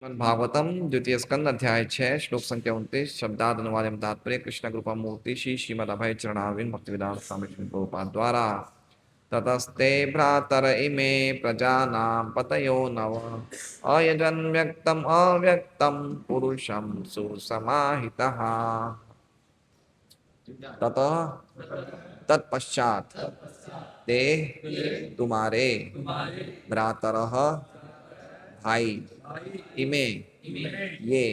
भागवतम द्वितीय स्कंद अध्याय 6 श्लोक संख्या 29 शब्दाद अनुवाद तात्पर्य कृष्ण कृपा मूर्ति श्री श्रीमद अभय चरणारविंद भक्तिवेदांत स्वामी श्री प्रभुपाद द्वारा ततस्ते भ्रातर इमे प्रजानां पतयो नव अयजन व्यक्तम अव्यक्तम पुरुषम सुसमाहितः ततः तत्पश्चात ते तुम्हारे भ्रातरः भाई इमे ये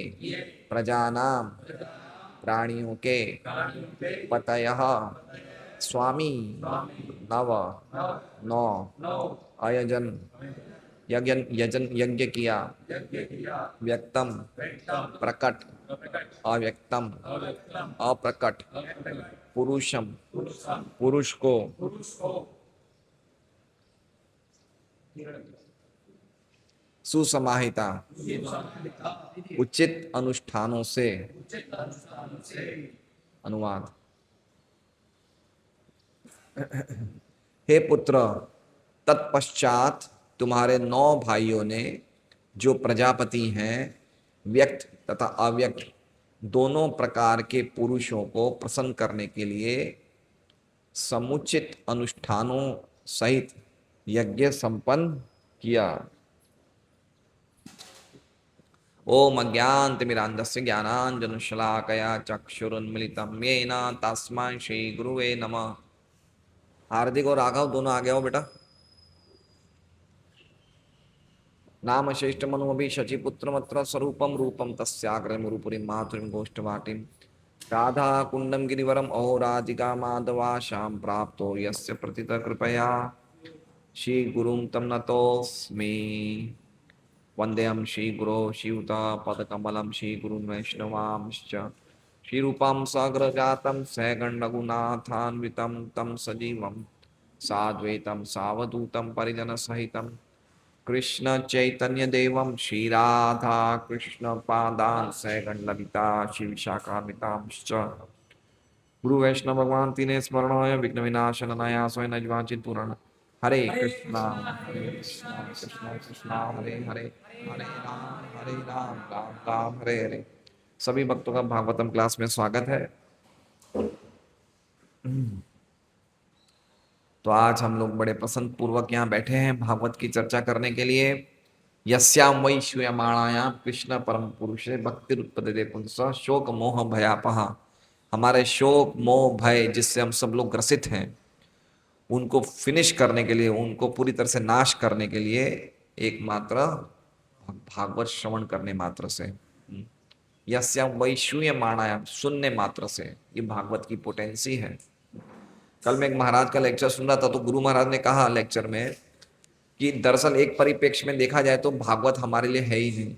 प्रजानाम प्राणियों के पतयः स्वामी नव नौ अयजन यजन यज्ञ किया व्यक्तम प्रकट अव्यक्तम अप्रकट पुरुषम पुरुष को सुसमाहिता उचित अनुष्ठानों से अनुवाद। हे पुत्र, तत्पश्चात तुम्हारे 9 भाइयों ने जो प्रजापति हैं व्यक्त तथा अव्यक्त दोनों प्रकार के पुरुषों को प्रसन्न करने के लिए समुचित अनुष्ठानों सहित यज्ञ संपन्न किया। ओम अज्ञानतिमिरान्धस्य ज्ञानाञ्जनशलाकया चक्षुरुन्मिलितं येन तस्मै श्री गुरुवे नमः। हार्दिक और राघव दोनों आ गए हो बेटा। नाम श्रेष्ठ मनुमभि शचिपुत्रमत्र स्वरूपम रूपम तस्याग्रमुरुपुरीं माधुरीं गोष्ठवाटिं राधा कुंडम गिरिवरम अहो राधिका माधवाशां प्राप्तो यस्य प्रतित कृपया श्री गुरुं तम नतोऽस्मि। वंदेहम श्री गुरो शिवता पदकमलम श्री गुरुन् वैष्णवांश्च श्रीरूपं सग्रजातं सैगण्डरघुनाथान्वितं तं सजीवं साद्वैतं सावधूतं परिजनसहितं कृष्ण चैतन्य देवं श्री राधा कृष्ण पादान् सैगण्डललिता श्री विशाखान्वितांश्च गुरु वैष्णव भगवान तीने स्मरणाय विघ्न विनाशनाय स्वयं नजवाचित पुराण हरे कृष्णा कृष्णा कृष्णा हरे हरे हरे राम राम राम हरे हरे। सभी भक्तों का भागवतम क्लास में स्वागत है। तो आज हम लोग बड़े प्रसन्न पूर्वक यहाँ बैठे हैं भागवत की चर्चा करने के लिए। यस्याम वै श्रूयमाणायां कृष्ण परम पुरुषे भक्ति उत्पद्यते पुंस शोक मोह भयापहा। हमारे शोक मोह भय जिससे हम सब लोग ग्रसित हैं उनको फिनिश करने के लिए, उनको पूरी तरह से नाश करने के लिए एकमात्र भागवत श्रवण करने मात्र से, यस्याम वैश्रूयमाणायां सुनने मात्र से, ये भागवत की पोटेंसी है। कल मैं एक महाराज का लेक्चर सुन रहा था तो गुरु महाराज ने कहा लेक्चर में कि दरअसल एक परिप्रेक्ष्य में देखा जाए तो भागवत हमारे लिए है ही नहीं।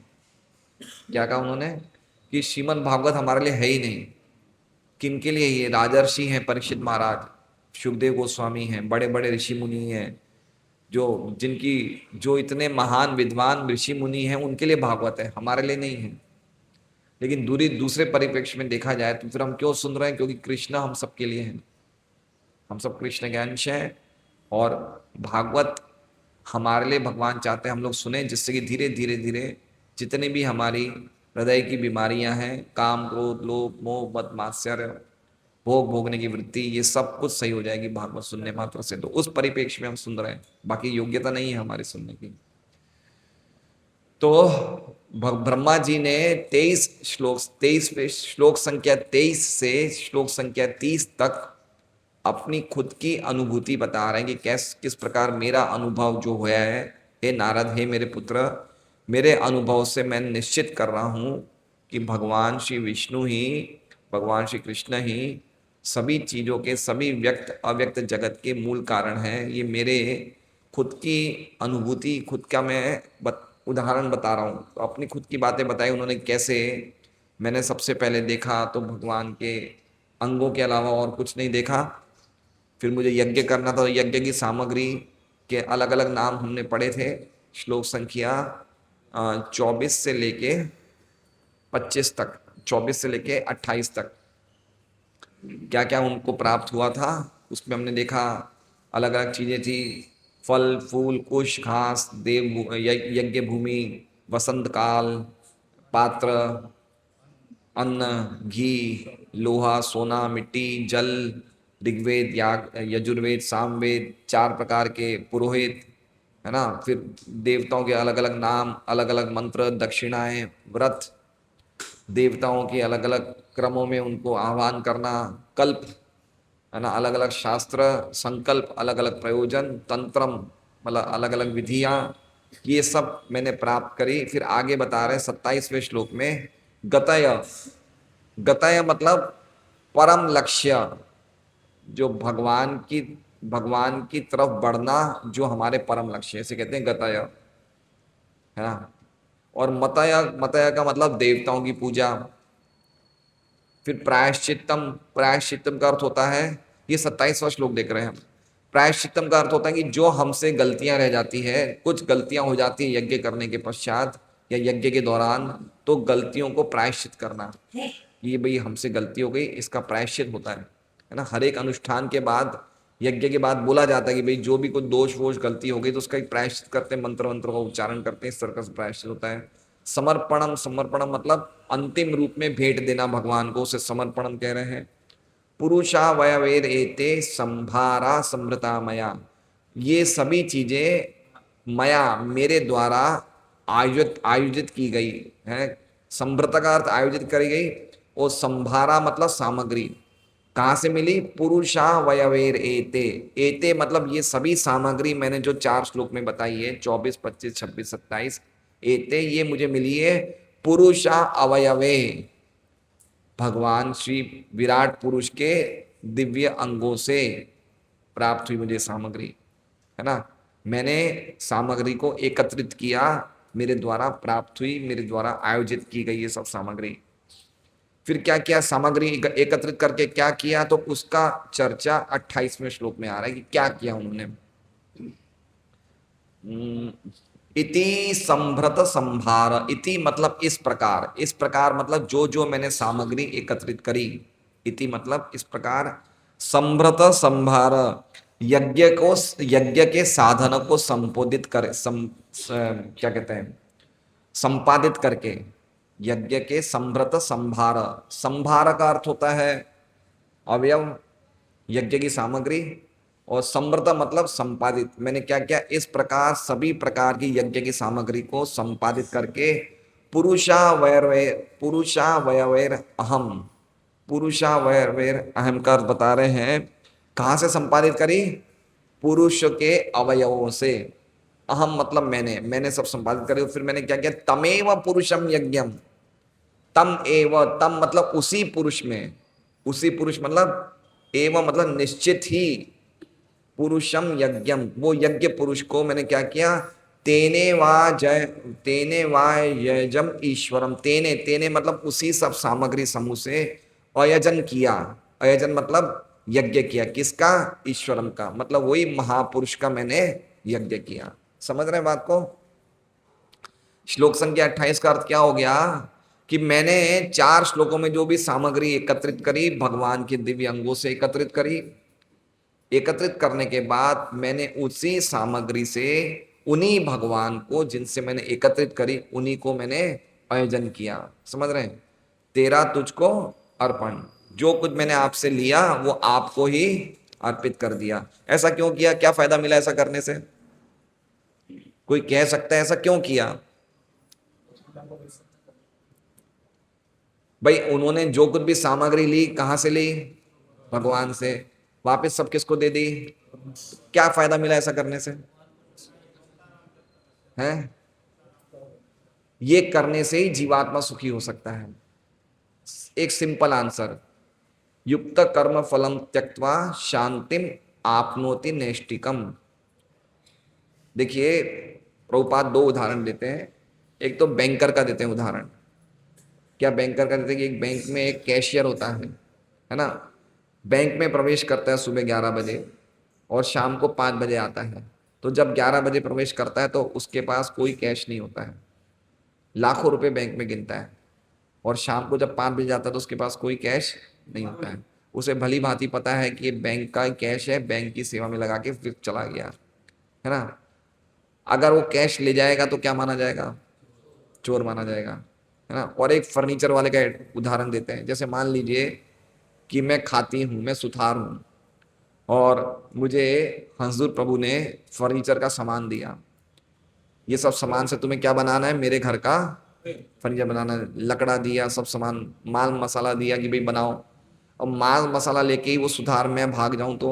क्या कहा उन्होंने कि श्रीमद् भागवत हमारे लिए है ही नहीं। किनके लिए? ये राजर्षि हैं, परीक्षित महाराज, सुखदेव गोस्वामी हैं, बड़े बड़े ऋषि मुनि हैं, जो इतने महान विद्वान ऋषि मुनि हैं उनके लिए भागवत है, हमारे लिए नहीं है। लेकिन दूसरे परिप्रेक्ष्य में देखा जाए तो फिर हम क्यों सुन रहे हैं? क्योंकि कृष्ण हम सबके लिए हैं, हम सब कृष्ण के अंश हैं और भागवत हमारे लिए भगवान चाहते हैं हम लोग सुने, जिससे कि धीरे धीरे धीरे जितनी भी हमारी हृदय की बीमारियां हैं, काम क्रोध लोभ मोह मद मात्सर्य भोग भोगने की वृत्ति, ये सब कुछ सही हो जाएगी भागवत सुनने मात्र से। तो उस परिप्रेक्ष्य में हम सुन रहे हैं, बाकी योग्यता नहीं है हमारे सुनने की। तो ब्रह्मा जी ने 23 श्लोक संख्या 23 से श्लोक संख्या 30 तक अपनी खुद की अनुभूति बता रहे हैं कि किस प्रकार मेरा अनुभव जो हुआ है। हे नारद, हे मेरे पुत्र, मेरे अनुभव से मैं निश्चित कर रहा हूँ कि भगवान श्री विष्णु ही, भगवान श्री कृष्ण ही सभी चीज़ों के, सभी व्यक्त अव्यक्त जगत के मूल कारण हैं। ये मेरे खुद की अनुभूति, खुद का मैं उदाहरण बता रहा हूँ। तो अपनी खुद की बातें बताई उन्होंने, कैसे मैंने सबसे पहले देखा तो भगवान के अंगों के अलावा और कुछ नहीं देखा। फिर मुझे यज्ञ करना था, यज्ञ की सामग्री के अलग अलग नाम हमने पढ़े थे। श्लोक संख्या 24 से लेके 25 तक, 24 से लेके 28 तक क्या क्या उनको प्राप्त हुआ था, उसमें हमने देखा अलग अलग चीज़ें थी। फल फूल कुश घास, देव यज्ञ भूमि, वसंत काल, पात्र, अन्न, घी, लोहा, सोना, मिट्टी, जल, ऋग्वेद, याग, यजुर्वेद, सामवेद, 4 प्रकार के पुरोहित, है ना। फिर देवताओं के अलग अलग नाम, अलग अलग मंत्र, दक्षिणाएं, व्रत, देवताओं के अलग अलग क्रमों में उनको आह्वान करना, कल्प, है ना, अलग अलग शास्त्र, संकल्प, अलग अलग प्रयोजन, तंत्रम, मतलब अलग अलग विधियां, ये सब मैंने प्राप्त करी। फिर आगे बता रहे 27वें श्लोक में, गतय, गतय मतलब परम लक्ष्य, जो भगवान की तरफ बढ़ना, जो हमारे परम लक्ष्य, इसे कहते हैं गतय, है ना। और मतय, मतय का मतलब देवताओं की पूजा। फिर प्रायश्चित्तम, प्रायश्चित्तम का अर्थ होता है, ये 27वां श्लोक देख रहे हैं हम। प्रायश्चित्तम का अर्थ होता है कि जो हमसे गलतियां रह जाती है, कुछ गलतियां हो जाती है यज्ञ करने के पश्चात या यज्ञ के दौरान, तो गलतियों को प्रायश्चित करना। ये भाई हमसे गलती हो गई, इसका प्रायश्चित होता है ना। हर एक अनुष्ठान के बाद, यज्ञ के बाद बोला जाता है कि भाई जो भी कोई दोष वोष गलती हो गई तो उसका एक प्रायश्चित करते हैं, मंत्र मंत्र का उच्चारण करते हैं, इस तरह का प्रायश्चित होता है। समर्पणम, समर्पणम मतलब अंतिम रूप में भेंट देना भगवान को, उसे समर्पणम कह रहे हैं। पुरुषा वयवेर एते संभारा समृता मया, ये सभी चीजें मया, मेरे द्वारा आयोजित आयोजित की गई है। संभृत का अर्थ आयोजित करी गई, और संभारा मतलब सामग्री। कहाँ से मिली? पुरुषा वयवेर एते, एते मतलब ये सभी सामग्री मैंने जो 4 श्लोक में बताई है, 24, 25, 26, 27, एते ये मुझे मिली है पुरुषा अवयवे, भगवान श्री विराट पुरुष के दिव्य अंगों से प्राप्त हुई मुझे सामग्री, है ना। मैंने सामग्री को एकत्रित किया, मेरे द्वारा प्राप्त हुई, मेरे द्वारा आयोजित की गई ये सब सामग्री। फिर क्या किया, सामग्री एकत्रित करके क्या किया, तो उसका चर्चा 28वें श्लोक में आ रहा है कि क्या किया उन्होंने। इति संभ्रत संभार, इति मतलब इस प्रकार, इस प्रकार मतलब जो जो मैंने सामग्री एकत्रित करी, इति मतलब इस प्रकार, संभ्रत संभार, यज्ञ को, यज्ञ के साधन को संपोदित कर, क्या कहते हैं, संपादित करके, यज्ञ के संभ्रत संभार, संभार का अर्थ होता है अवयव, यज्ञ की सामग्री, और समृद्ध मतलब संपादित। मैंने क्या किया, इस प्रकार सभी प्रकार की यज्ञ की सामग्री को संपादित करके, पुरुषा वैर, पुरुषा वयवैर अहम, पुरुषा वैर अहम का अर्थ बता रहे हैं, कहाँ से संपादित करी? पुरुष के अवयवों से। अहम मतलब मैंने, मैंने सब संपादित करी। फिर मैंने क्या किया, तमेव पुरुषम यज्ञम, तम एव, तम मतलब उसी पुरुष में, उसी पुरुष मतलब एव मतलब निश्चित ही, पुरुषम यज्ञम, वो यज्ञ पुरुष को मैंने क्या किया, तेने वा जय, तेने वा यजम ईश्वरम, तेने, तेने मतलब उसी सब सामग्री समूह से अयजन किया, अयजन मतलब यज्ञ किया, किसका? ईश्वरम का, मतलब वही महापुरुष का मैंने यज्ञ किया। समझ रहे हैं बात को? श्लोक संख्या 28 का अर्थ क्या हो गया कि मैंने 4 श्लोकों में जो भी सामग्री एकत्रित करी, भगवान के दिव्य अंगों से एकत्रित करी, एकत्रित करने के बाद मैंने उसी सामग्री से उन्हीं भगवान को, जिनसे मैंने एकत्रित करी, उन्हीं को मैंने आयोजन किया। समझ रहे हैं? तेरा तुझको अर्पण, जो कुछ मैंने आपसे लिया वो आपको ही अर्पित कर दिया। ऐसा क्यों किया? क्या फायदा मिला ऐसा करने से? कोई कह सकता है ऐसा क्यों किया? भाई उन्होंने जो कुछ भी सामग्री ली, कहां से ली? भगवान से। वापस सब किसको दे दी? क्या फायदा मिला ऐसा करने से? है, ये करने से ही जीवात्मा सुखी हो सकता है। एक सिंपल आंसर, युक्त कर्म फलम त्यक्त्वा शांतिम आपनोति नैष्टिकम। देखिए, प्रभुपाद 2 उदाहरण देते हैं। एक तो बैंकर का देते हैं उदाहरण। क्या बैंकर का देते हैं कि एक बैंक में एक कैशियर होता है ना। बैंक में प्रवेश करता है सुबह 11 बजे और शाम को 5 बजे आता है। तो जब 11 बजे प्रवेश करता है तो उसके पास कोई कैश नहीं होता है, लाखों रुपए बैंक में गिनता है। और शाम को जब 5 बजे जाता है तो उसके पास कोई कैश नहीं होता है। उसे भली भांति पता है कि ये बैंक का कैश है, बैंक की सेवा में लगा के फिर चला गया, है ना। अगर वो कैश ले जाएगा तो क्या माना जाएगा? चोर माना जाएगा। है ना। और एक फर्नीचर वाले का उदाहरण देते हैं, जैसे मान लीजिए कि मैं खाती हूँ, मैं सुथार हूँ, और मुझे हंसदूर प्रभु ने फर्नीचर का सामान दिया। ये सब सामान से तुम्हें क्या बनाना है, मेरे घर का फर्नीचर बनाना है। लकड़ा दिया, सब सामान, माल मसाला दिया कि भाई बनाओ। और माल मसाला लेके ही वो सुधार मैं भाग जाऊं तो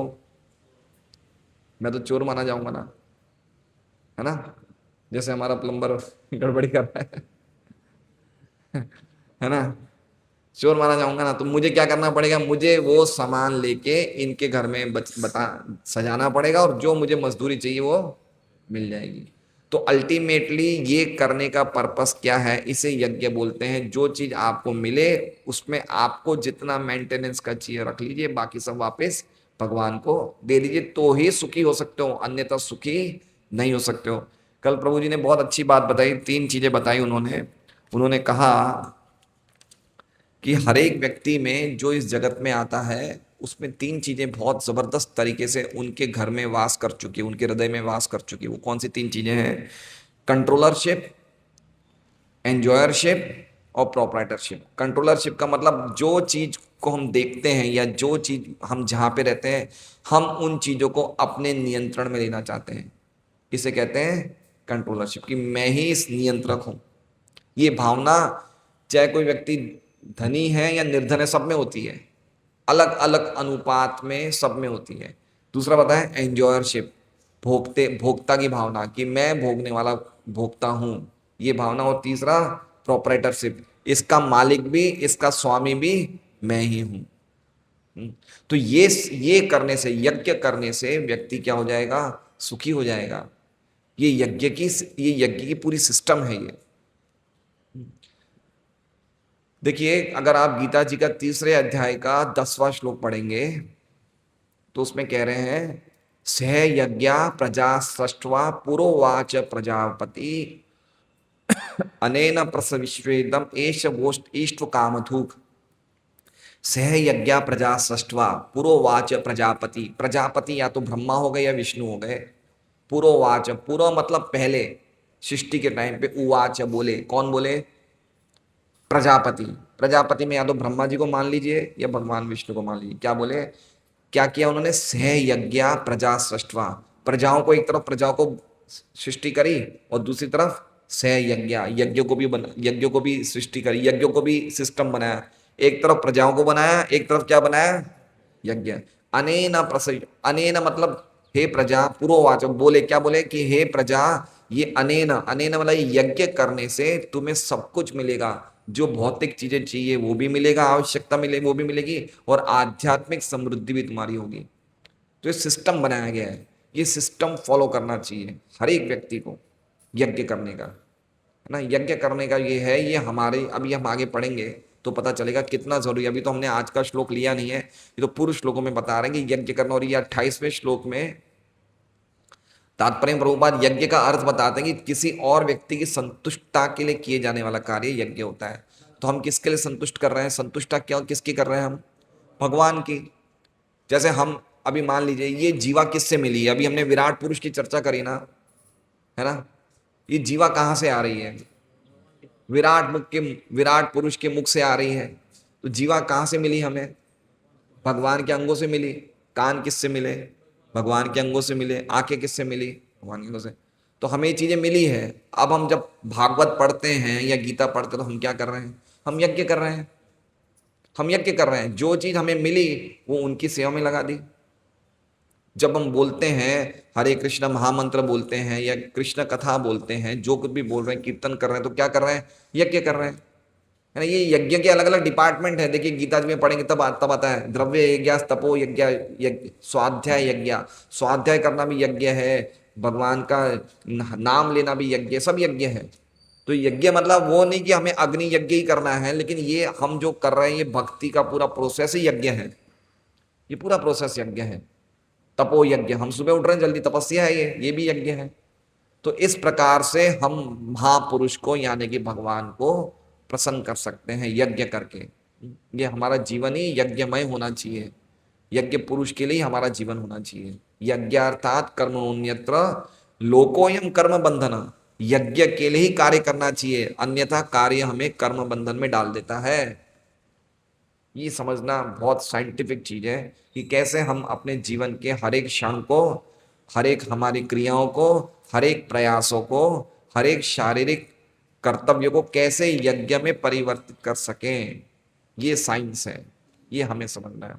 मैं तो चोर माना जाऊंगा ना, है ना। जैसे हमारा प्लम्बर गड़बड़ी कर रहा है ना, चोर माना जाऊंगा ना। तो मुझे क्या करना पड़ेगा, मुझे वो सामान लेके इनके घर में बता सजाना पड़ेगा, और जो मुझे मजदूरी चाहिए वो मिल जाएगी। तो अल्टीमेटली ये करने का पर्पस क्या है, इसे यज्ञ बोलते हैं। जो चीज आपको मिले उसमें आपको जितना मेंटेनेंस का चाहिए रख लीजिए, बाकी सब वापस भगवान को दे दीजिए, तो ही सुखी हो सकते हो, अन्यथा सुखी नहीं हो सकते हो। कल प्रभु जी ने बहुत अच्छी बात बताई, 3 चीजें बताई उन्होंने। उन्होंने कहा कि हर एक व्यक्ति में जो इस जगत में आता है, उसमें 3 चीजें बहुत जबरदस्त तरीके से उनके घर में वास कर चुकी है, उनके हृदय में वास कर चुकी है। वो कौन सी 3 चीजें हैं? कंट्रोलरशिप, एंजॉयरशिप और प्रोप्राइटरशिप। कंट्रोलरशिप का मतलब जो चीज को हम देखते हैं या जो चीज हम जहां पे रहते हैं, हम उन चीजों को अपने नियंत्रण में लेना चाहते हैं। इसे कहते हैं कंट्रोलरशिप, कि मैं ही इस नियंत्रक हूं। ये भावना चाहे कोई व्यक्ति धनी है या निर्धन है, सब में होती है, अलग अलग अनुपात में सब में होती है। दूसरा बताएं एंजॉयरशिप, भोक्ता की भावना, कि मैं भोगने वाला भोक्ता हूं, ये भावना। और तीसरा प्रोपराइटरशिप, इसका मालिक भी, इसका स्वामी भी मैं ही हूं। तो ये करने से, यज्ञ करने से व्यक्ति क्या हो जाएगा, सुखी हो जाएगा। ये यज्ञ की पूरी सिस्टम है ये। देखिए, अगर आप गीता जी का 3 अध्याय का 10वां श्लोक पढ़ेंगे, तो उसमें कह रहे हैं, सह यज्ञा प्रजा सृष्ट्वा पुरोवाच प्रजापति अनेन प्रसविश्वेदम एष वोष्ठ ईष्ट्व कामधुक। सह यज्ञा प्रजा सृष्ट्वा पुरोवाच प्रजापति, प्रजापति या तो ब्रह्मा हो गए या विष्णु हो गए। पुरोवाच, पुरो मतलब पहले, सृष्टि के टाइम पे उवाच बोले, कौन बोले? प्रजापति। प्रजापति में या तो ब्रह्मा जी को मान लीजिए या भगवान विष्णु को मान लीजिए। क्या बोले, क्या किया उन्होंने? सह यज्ञा प्रजा सृष्टवा, प्रजाओं को, एक तरफ प्रजाओं को सृष्टि करी और दूसरी तरफ सह यज्ञ, यज्ञों को भी सृष्टि करी, यज्ञों को भी सिस्टम बनाया। एक तरफ प्रजाओं को बनाया, एक तरफ क्या बनाया? यज्ञ। अनेन प्रसव, अनेन मतलब हे प्रजा, पुरोवाच बोले, क्या बोले कि हे प्रजा, ये अनेन, अनेन मतलब यज्ञ करने से तुम्हें सब कुछ मिलेगा। जो भौतिक चीजें चाहिए वो भी मिलेगा, आवश्यकता मिले वो भी मिलेगी, और आध्यात्मिक समृद्धि भी तुम्हारी होगी। तो ये सिस्टम बनाया गया है, ये सिस्टम फॉलो करना चाहिए हर एक व्यक्ति को, यज्ञ करने का, है ना। यज्ञ करने का ये है, ये हमारे, अभी हम आगे पढ़ेंगे तो पता चलेगा कितना जरूरी है। अभी तो हमने आज का श्लोक लिया नहीं है, ये तो पूर्व श्लोकों में बता रहे हैं कि यज्ञ करना। और ये 28वें श्लोक में तात्पर्य प्रभुपाद यज्ञ का अर्थ बताते हैं कि किसी और व्यक्ति की संतुष्टता के लिए किए जाने वाला कार्य यज्ञ होता है। तो हम किसके लिए संतुष्ट कर रहे हैं? संतुष्टता क्या, किसकी कर रहे हैं हम? भगवान की। जैसे हम अभी मान लीजिए, ये जीवा किससे मिली है? अभी हमने विराट पुरुष की चर्चा करी ना, है ना। ये जीवा कहाँ से आ रही है? विराट पुरुष के मुख से आ रही है। तो जीवा कहाँ से मिली हमें? भगवान के अंगों से मिली। कान किससे मिले? भगवान के अंगों से मिले। आंखें किससे मिली? भगवान के अंगों से। तो हमें ये चीजें मिली है। अब हम जब भागवत पढ़ते हैं या गीता पढ़ते हैं, तो हम क्या कर रहे हैं? हम यज्ञ कर रहे हैं। हम यज्ञ कर रहे हैं, जो चीज हमें मिली वो उनकी सेवा में लगा दी। जब हम बोलते हैं हरे कृष्ण महामंत्र बोलते हैं या कृष्ण कथा बोलते हैं, जो कुछ भी बोल रहे हैं, कीर्तन कर रहे हैं, तो क्या कर रहे हैं? यज्ञ कर रहे हैं, है ना। ये यज्ञ के अलग अलग डिपार्टमेंट है। देखिए गीता जी में पढ़ेंगे तब आता है, द्रव्य यज्ञ, तपो यज्ञ, स्वाध्याय यज्ञ। स्वाध्याय करना भी यज्ञ है, भगवान का नाम लेना भी यज्ञ, सब यज्ञ है। तो यज्ञ मतलब वो नहीं कि हमें अग्नि यज्ञ ही करना है, लेकिन ये हम जो कर रहे हैं, ये भक्ति का पूरा प्रोसेस ही यज्ञ है। ये पूरा प्रोसेस यज्ञ है। तपो यज्ञ, हम सुबह उठ रहे हैं जल्दी, तपस्या है ये भी यज्ञ है। तो इस प्रकार से हम महापुरुष को यानी कि भगवान को प्रसन्न कर सकते हैं यज्ञ करके। ये हमारा जीवन ही यज्ञमय होना चाहिए। यज्ञ पुरुष के लिए हमारा जीवन होना चाहिए। यज्ञार्थात कर्मण्यत्र लोकोयम कर्म बंधना। यज्ञ के लिए ही कार्य करना चाहिए, अन्यथा कार्य हमें कर्म बंधन में डाल देता है। ये समझना बहुत साइंटिफिक चीज है कि कैसे हम अपने जीवन के हर एक क्षण को, हर एक हमारी क्रियाओं को, हर एक प्रयासों को, हर एक शारीरिक कर्तव्य को कैसे यज्ञ में परिवर्तित कर सकें। ये साइंस है, ये हमें समझना है।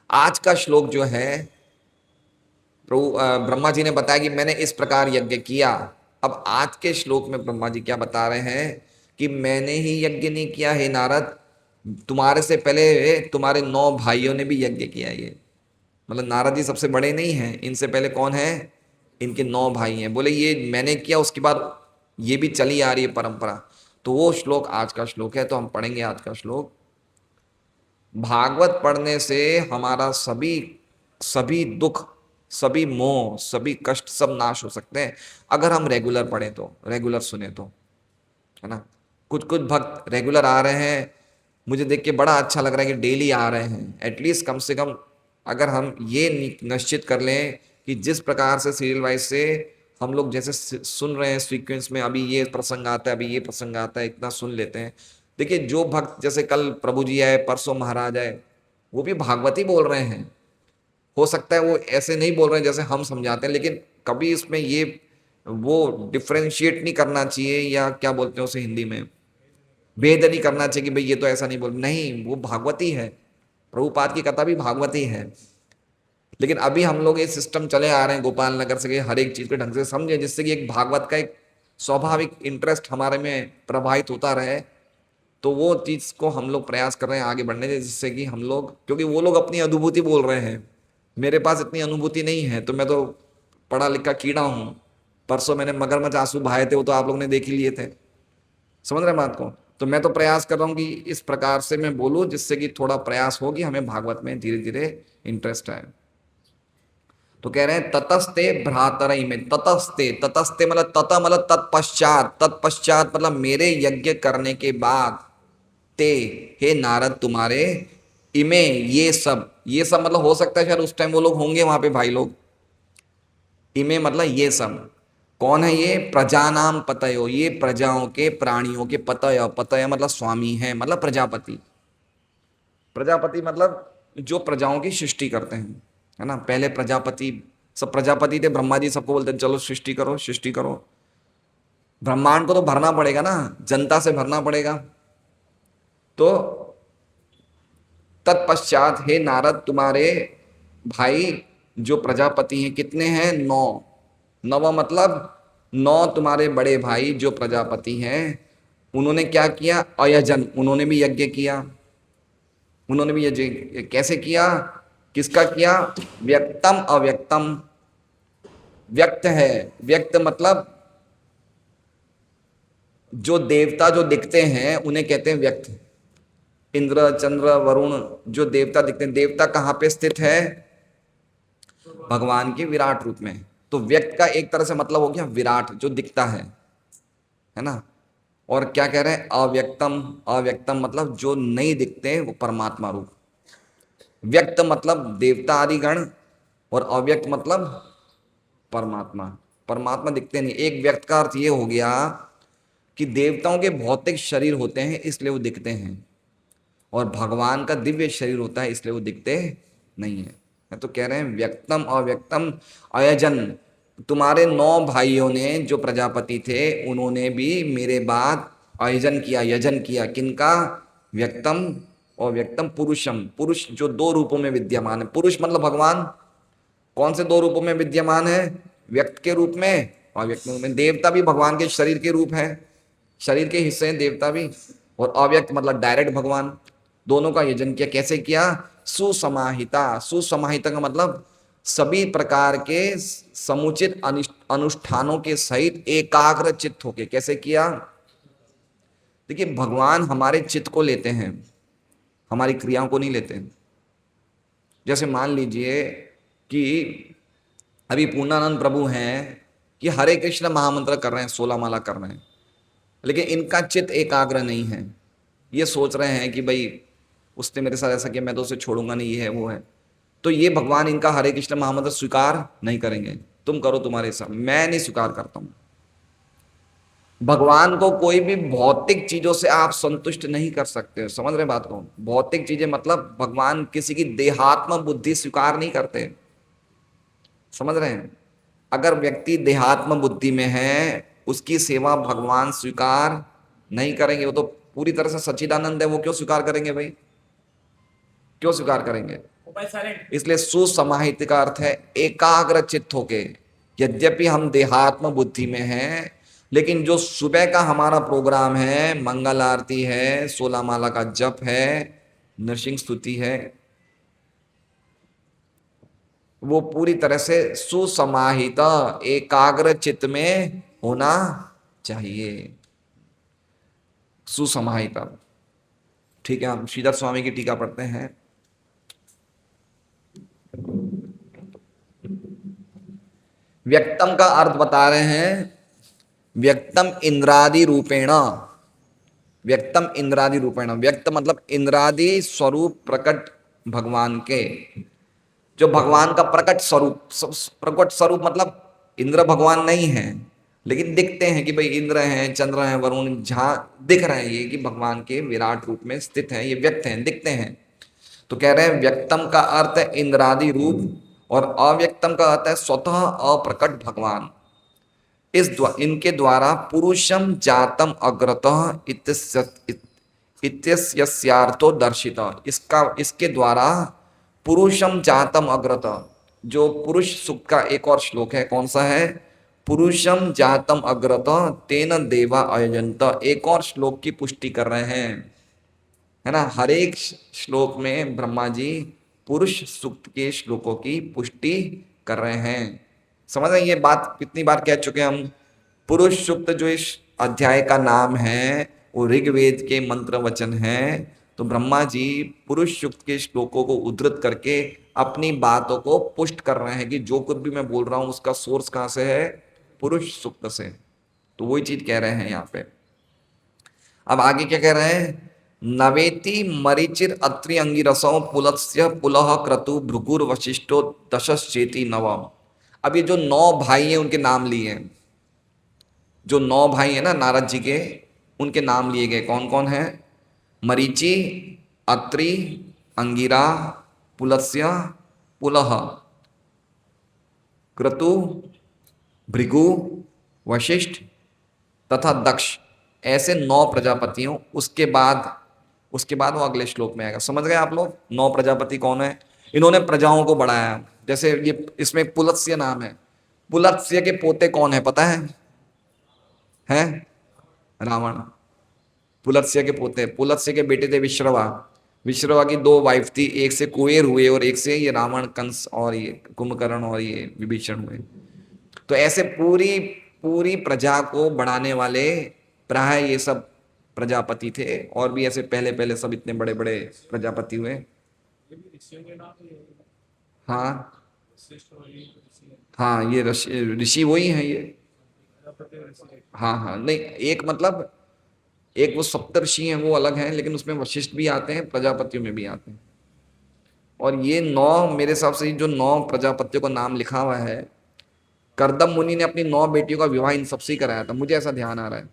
आज का श्लोक जो है, प्रभु ब्रह्मा जी ने बताया कि मैंने इस प्रकार यज्ञ किया। अब आज के श्लोक में ब्रह्मा जी क्या बता रहे हैं कि मैंने ही यज्ञ नहीं किया हे नारद, तुम्हारे से पहले तुम्हारे 9 भाइयों ने भी यज्ञ किया। ये मतलब नारद जी सबसे बड़े नहीं हैं, इनसे पहले कौन है, इनके 9 भाई हैं। बोले ये मैंने किया, उसके बाद ये भी चली आ रही है परंपरा। तो वो श्लोक आज का श्लोक है, तो हम पढ़ेंगे आज का श्लोक। भागवत पढ़ने से हमारा सभी सभी दुख, सभी मोह, सभी कष्ट सब नाश हो सकते हैं, अगर हम रेगुलर पढ़ें तो, रेगुलर सुने तो, है ना। कुछ कुछ भक्त रेगुलर आ रहे हैं, मुझे देख के बड़ा अच्छा लग रहा है कि डेली आ रहे हैं। एटलीस्ट कम से कम अगर हम ये निश्चित कर लें कि जिस प्रकार से सीरियल वाइज से हम लोग जैसे सुन रहे हैं सीक्वेंस में, अभी ये प्रसंग आता है, अभी ये प्रसंग आता है, इतना सुन लेते हैं। देखिए जो भक्त, जैसे कल प्रभु जी आए, परसों महाराज आए, वो भी भागवती बोल रहे हैं। हो सकता है वो ऐसे नहीं बोल रहे हैं जैसे हम समझाते हैं, लेकिन कभी इसमें ये वो डिफ्रेंशिएट नहीं करना चाहिए, या क्या बोलते हैं उसे हिंदी में, भेद नहीं करना चाहिए कि भाई ये तो ऐसा नहीं बोल, नहीं, वो भागवती है। प्रभुपाद की कथा भी भागवती है। लेकिन अभी हम लोग ये सिस्टम चले आ रहे हैं गोपाल नगर से, हर एक चीज को ढंग से समझे, जिससे कि एक भागवत का एक स्वाभाविक इंटरेस्ट हमारे में प्रवाहित होता रहे। तो वो चीज को हम लोग प्रयास कर रहे हैं आगे बढ़ने के, जिससे कि हम लोग, क्योंकि वो लोग अपनी अनुभूति बोल रहे हैं, मेरे पास इतनी अनुभूति नहीं है, तो मैं तो पढ़ा लिखा कीड़ा हूँ। परसों मैंने मगरमच्छ आंसू बहाए थे, वो तो आप लोग ने देख ही लिए थे, समझ रहे बात को। तो मैं तो प्रयास कर रहा हूँ कि इस प्रकार से मैं बोलूँ जिससे कि थोड़ा प्रयास हो कि हमें भागवत में धीरे धीरे इंटरेस्ट आए। तो कह रहे हैं ततस्ते भ्रातरई में, ततस्ते, ततस्ते मतलब तत मतलब तत्पश्चात, तत्पश्चात मतलब मेरे यज्ञ करने के बाद, ते हे नारद तुम्हारे, इमे ये सब, ये सब मतलब हो सकता है शायद उस टाइम वो लोग होंगे वहां पे भाई लोग। इमे मतलब ये सब, कौन है ये, प्रजानाम पतयो, ये प्रजाओं के, प्राणियों के, पतय, पतय मतलब स्वामी है, मतलब प्रजापति। प्रजापति मतलब जो प्रजाओं की सृष्टि करते हैं, है ना। पहले प्रजापति, सब प्रजापति थे, ब्रह्मा जी सबको बोलते हैं चलो सृष्टि करो, सृष्टि करो। ब्रह्मांड को तो भरना पड़ेगा ना, जनता से भरना पड़ेगा। तो तत्पश्चात हे नारद तुम्हारे भाई जो प्रजापति हैं, कितने हैं, 9। नवा मतलब 9 तुम्हारे बड़े भाई जो प्रजापति हैं, उन्होंने क्या किया, अयजन, उन्होंने भी यज्ञ किया। उन्होंने भी यज्ञ कैसे किया, किसका किया, व्यक्तम अव्यक्तम। व्यक्त है, व्यक्त मतलब जो देवता जो दिखते हैं उन्हें कहते हैं व्यक्त। इंद्र, चंद्र, वरुण, जो देवता दिखते हैं, देवता कहाँ पे स्थित है, भगवान के विराट रूप में। तो व्यक्त का एक तरह से मतलब हो गया विराट, जो दिखता है ना। और क्या कह रहे हैं, अव्यक्तम, अव्यक्तम मतलब जो नहीं दिखते, वो परमात्मा रूप। व्यक्त मतलब देवता आदि गण, और अव्यक्त मतलब परमात्मा। परमात्मा दिखते नहीं। एक व्यक्त का अर्थ ये हो गया कि देवताओं के भौतिक शरीर होते हैं इसलिए वो दिखते हैं, और भगवान का दिव्य शरीर होता है इसलिए वो दिखते नहीं है। तो कह रहे हैं व्यक्तम अव्यक्तम अयजन, तुम्हारे 9 भाइयों ने जो प्रजापति थे उन्होंने भी मेरे बाद अयजन किया, यजन किया, किनका, व्यक्तम और व्यक्तम पुरुषम, पुरुष जो 2 रूपों में विद्यमान है। पुरुष मतलब भगवान, कौन से 2 रूपों में विद्यमान है, व्यक्त के रूप में और व्यक्त के रूप में। देवता भी भगवान के शरीर के रूप है, शरीर के हिस्से हैं देवता भी, और अव्यक्त मतलब डायरेक्ट भगवान। दोनों का यजन किया, कैसे किया, सुसमाहिता, सुसमाहिता का मतलब सभी प्रकार के समुचित अनुष्ठानों के सहित एकाग्र चित्त होके। कैसे किया, देखिए भगवान हमारे चित्त को लेते हैं, हमारी क्रियाओं को नहीं लेते। जैसे मान लीजिए कि अभी पूर्णानंद प्रभु हैं कि हरे कृष्ण महामंत्र कर रहे हैं, 16 माला कर रहे हैं, लेकिन इनका चित्त एकाग्र नहीं है। ये सोच रहे हैं कि भाई उसने मेरे साथ ऐसा किया, मैं तो उसे छोड़ूंगा नहीं, ये है वो है। तो ये भगवान इनका हरे कृष्ण महामंत्र स्वीकार नहीं करेंगे। तुम करो तुम्हारे साथ, मैं नहीं स्वीकार करता हूँ। भगवान को कोई भी भौतिक चीजों से आप संतुष्ट नहीं कर सकते, समझ रहे बात को? भौतिक चीजें मतलब भगवान किसी की देहात्म बुद्धि स्वीकार नहीं करते, समझ रहे हैं? अगर व्यक्ति देहात्म बुद्धि में है, उसकी सेवा भगवान स्वीकार नहीं करेंगे। वो तो पूरी तरह से सच्चिदानंद है, वो क्यों स्वीकार करेंगे भाई? क्यों स्वीकार करेंगे? इसलिए सुसमाहित का अर्थ है एकाग्र चित्त होके। यद्यपि हम देहात्म बुद्धि में हैं, लेकिन जो सुबह का हमारा प्रोग्राम है, मंगल आरती है, 16 माला का जप है, नृसिंह स्तुति है, वो पूरी तरह से सुसमाहित एकाग्र चित्त में होना चाहिए। सुसमाहित। ठीक है, हम श्रीधर स्वामी की टीका पढ़ते हैं। व्यक्तम का अर्थ बता रहे हैं, व्यक्तम इंद्रादि रूपेण। व्यक्तम इंद्रादि रूपेण, व्यक्त मतलब इंद्रादि स्वरूप प्रकट भगवान के, जो भगवान का प्रकट स्वरूप। प्रकट स्वरूप मतलब इंद्र भगवान नहीं है, लेकिन दिखते हैं कि भाई इंद्र हैं, चंद्र हैं, वरुण, जहां दिख रहे हैं ये कि भगवान के विराट रूप में स्थित हैं, ये व्यक्त हैं, दिखते हैं। तो कह रहे हैं व्यक्तम का अर्थ है इंद्रादि रूप, और अव्यक्तम का अर्थ है स्वतः अप्रकट भगवान। इनके द्वारा पुरुषम जातम अग्रतः इत्यस्यार्थो दर्शित। इसके द्वारा पुरुषम जातम अग्रतः, जो पुरुष सुक्त का एक और श्लोक है, कौन सा है? पुरुषम जातम अग्रतः तेन देवा अयजंत। एक और श्लोक की पुष्टि कर रहे हैं, है ना? हर एक श्लोक में ब्रह्मा जी पुरुष सूक्त के श्लोकों की पुष्टि कर रहे हैं। समझ रहे हैं? ये बात कितनी बार कह चुके हैं हम। पुरुष सूक्त जो इस अध्याय का नाम है, वो ऋग्वेद के मंत्र वचन है। तो ब्रह्मा जी पुरुष सूक्त के श्लोकों को उद्धृत करके अपनी बातों को पुष्ट कर रहे हैं कि जो कुछ भी मैं बोल रहा हूं उसका सोर्स कहां से है? पुरुष सूक्त से। तो वही चीज कह रहे हैं यहाँ पे। अब आगे क्या कह रहे हैं? नवेति मरीचिर अत्रि अंगिरसो पुलत्स्य पुलह क्रतु भृगुर वशिष्ठो दशश्चेति नवम। अब ये जो 9 भाई हैं उनके नाम लिए हैं, जो 9 भाई हैं ना नारद जी के, उनके नाम लिए गए। कौन कौन है? मरीचि, अत्रि, अंगिरा, पुलत्स्य, पुलह, क्रतु, भृगु, वशिष्ठ तथा दक्ष। ऐसे 9 प्रजापतियों। उसके बाद वो अगले श्लोक में आएगा। समझ गए आप लोग? 9 प्रजापति कौन है? इन्होंने प्रजाओं को बढ़ाया। जैसे ये इसमें पुलत्स्य नाम है। पुलत्स्य के पोते कौन है पता है? हैं? रावण। पुलत्स्य के पोते, पुलत्स्य के बेटे थे विश्रवा। विश्रवा की 2 वाइफ थी, एक से कुबेर हुए और एक से ये रावण, कंस और ये कुंभकर्ण और ये विभीषण हुए। तो ऐसे पूरी पूरी प्रजा को बढ़ाने वाले प्राय ये सब प्रजापति थे। और भी ऐसे पहले पहले सब इतने बड़े बड़े प्रजापति हुए। हाँ हाँ, ये ऋषि वही है ये। हाँ हाँ, नहीं, एक मतलब एक वो सप्तर्षि हैं वो अलग हैं, लेकिन उसमें वशिष्ठ भी आते हैं, प्रजापतियों में भी आते हैं। और ये 9, मेरे हिसाब से जो 9 प्रजापतियों का नाम लिखा हुआ है, करदम मुनि ने अपनी 9 बेटियों का विवाह इन सबसे ही कराया था, मुझे ऐसा ध्यान आ रहा है।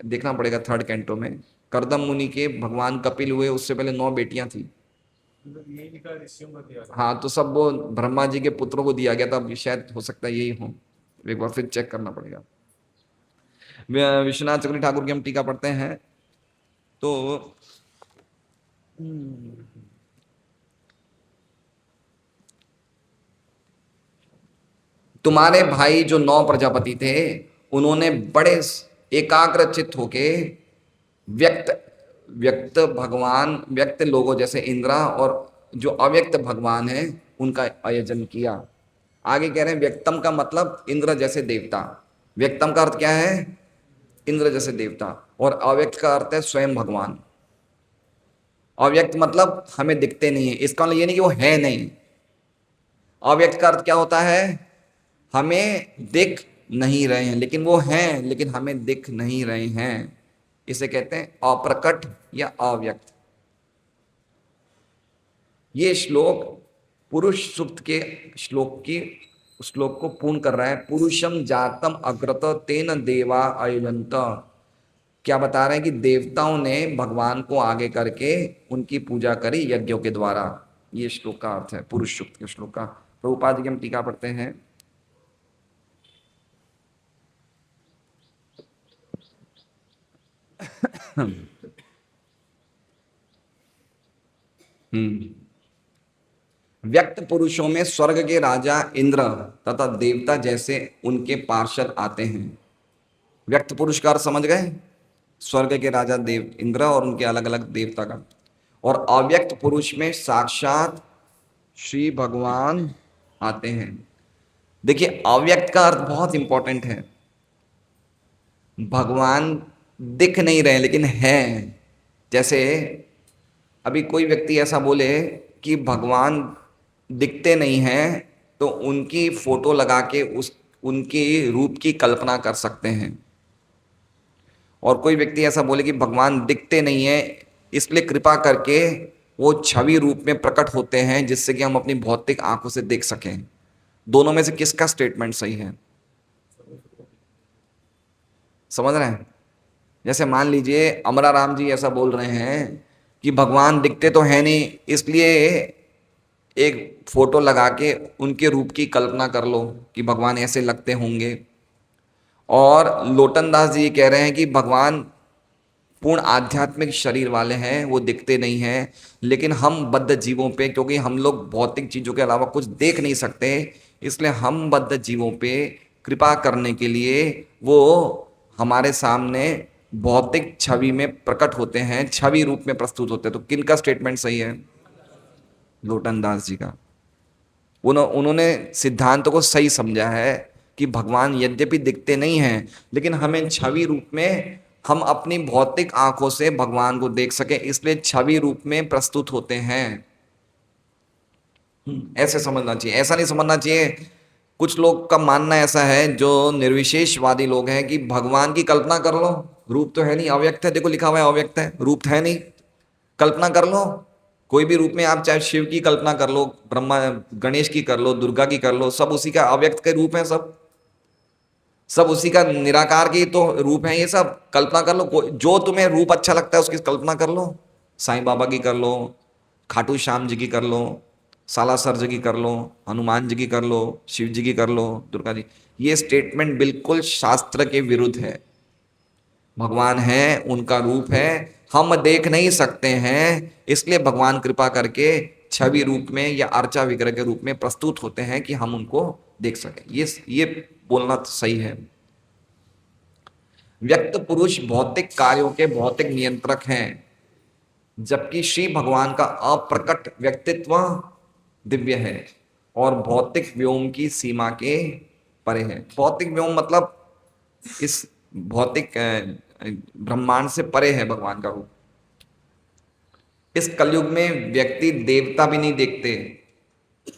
देखना पड़ेगा 3rd कैंटो में। करदम मुनि के भगवान कपिल हुए, उससे पहले 9 बेटियां थी। हाँ, तो सब वो ब्रह्मा जी के पुत्रों को दिया गया था, शायद हो सकता है यही हो। एक बार फिर चेक करना पड़ेगा। विश्वनाथ चक्रवर्ती ठाकुर की हम टीका पढ़ते हैं। तो तुम्हारे भाई जो 9 प्रजापति थे, उन्होंने बड़े एकाग्र चित्त होके व्यक्त व्यक्त भगवान, व्यक्त लोगों जैसे इंद्रा और जो अव्यक्त भगवान है उनका आयोजन किया। आगे कह रहे हैं व्यक्तम का मतलब इंद्र जैसे देवता। व्यक्तम का अर्थ क्या है? इंद्र जैसे देवता। और अव्यक्त का अर्थ है स्वयं भगवान। अव्यक्त मतलब हमें दिखते नहीं है, इसका मतलब ये नहीं कि वो है नहीं। अव्यक्त का अर्थ क्या होता है? हमें दिख नहीं रहे हैं, लेकिन वो हैं, लेकिन हमें दिख नहीं रहे हैं। इसे कहते हैं अप्रकट या अव्यक्त। ये श्लोक पुरुष सूक्त के श्लोक की श्लोक को पूर्ण कर रहा है। पुरुषम जातम अग्रत तेन देवा अयजंत। क्या बता रहे हैं कि देवताओं ने भगवान को आगे करके उनकी पूजा करी यज्ञों के द्वारा। ये श्लोक का अर्थ है, पुरुष सूक्त के श्लोक का। प्रभुपाद जी की हम टीका पढ़ते हैं। व्यक्त पुरुषों में स्वर्ग के राजा इंद्र तथा देवता जैसे उनके पार्षद आते हैं। व्यक्त पुरुष का अर्थ समझ गए? स्वर्ग के राजा देव इंद्र और उनके अलग अलग देवता का। और अव्यक्त पुरुष में साक्षात श्री भगवान आते हैं। देखिए, अव्यक्त का अर्थ बहुत इंपॉर्टेंट है। भगवान दिख नहीं रहे लेकिन है। जैसे अभी कोई व्यक्ति ऐसा बोले कि भगवान दिखते नहीं हैं, तो उनकी फोटो लगा के उस उनकी रूप की कल्पना कर सकते हैं। और कोई व्यक्ति ऐसा बोले कि भगवान दिखते नहीं है, इसलिए कृपा करके वो छवि रूप में प्रकट होते हैं जिससे कि हम अपनी भौतिक आंखों से देख सकें। दोनों में से किसका स्टेटमेंट सही है? समझ रहे हैं? जैसे मान लीजिए अमरा राम जी ऐसा बोल रहे हैं कि भगवान दिखते तो है नहीं, इसलिए एक फोटो लगा के उनके रूप की कल्पना कर लो कि भगवान ऐसे लगते होंगे। और लोटन दास जी कह रहे हैं कि भगवान पूर्ण आध्यात्मिक शरीर वाले हैं, वो दिखते नहीं हैं। लेकिन हम बद्ध जीवों पे, क्योंकि हम लोग भौतिक चीजों के अलावा कुछ देख नहीं सकते, इसलिए हम बद्ध जीवों पे कृपा करने के लिए वो हमारे सामने भौतिक छवि में प्रकट होते हैं, छवि रूप में प्रस्तुत होते हैं। तो किनका स्टेटमेंट सही है? लोटन दास जी का। उन्होंने सिद्धांत को सही समझा है कि भगवान यद्यपि दिखते नहीं हैं, लेकिन हमें छवि रूप में, हम अपनी भौतिक आंखों से भगवान को देख सके, इसलिए छवि रूप में प्रस्तुत होते हैं। ऐसे समझना चाहिए, ऐसा नहीं समझना चाहिए। कुछ लोग का मानना ऐसा है, जो निर्विशेषवादी लोग हैं, कि भगवान की कल्पना कर लो, रूप तो है नहीं, अव्यक्त है, देखो लिखा हुआ है अव्यक्त है, रूप तो है नहीं, कल्पना कर लो कोई भी रूप में। आप चाहे शिव की कल्पना कर लो, ब्रह्मा गणेश की कर लो, दुर्गा की कर लो, सब उसी का अव्यक्त के रूप है। सब उसी का निराकार की तो रूप है। ये सब कल्पना कर लो, जो तुम्हें रूप अच्छा लगता है उसकी कल्पना कर लो। साईं बाबा की कर लो, खाटू श्याम जी की कर लो, सालासर जी की कर लो, हनुमान जी की कर लो, शिव जी की कर लो, दुर्गा जी। ये स्टेटमेंट बिल्कुल शास्त्र के विरुद्ध है। भगवान है, उनका रूप है, हम देख नहीं सकते हैं, इसलिए भगवान कृपा करके छवि रूप में या अर्चा विग्रह के रूप में प्रस्तुत होते हैं कि हम उनको देख सकें। ये बोलना तो सही है। व्यक्त पुरुष भौतिक कार्यों के भौतिक नियंत्रक हैं, जबकि श्री भगवान का अप्रकट व्यक्तित्व दिव्य है और भौतिक व्योम की सीमा के परे है। भौतिक व्योम मतलब इस भौतिक ब्रह्मांड से परे है भगवान का रूप। इस कलयुग में व्यक्ति देवता भी नहीं देखते,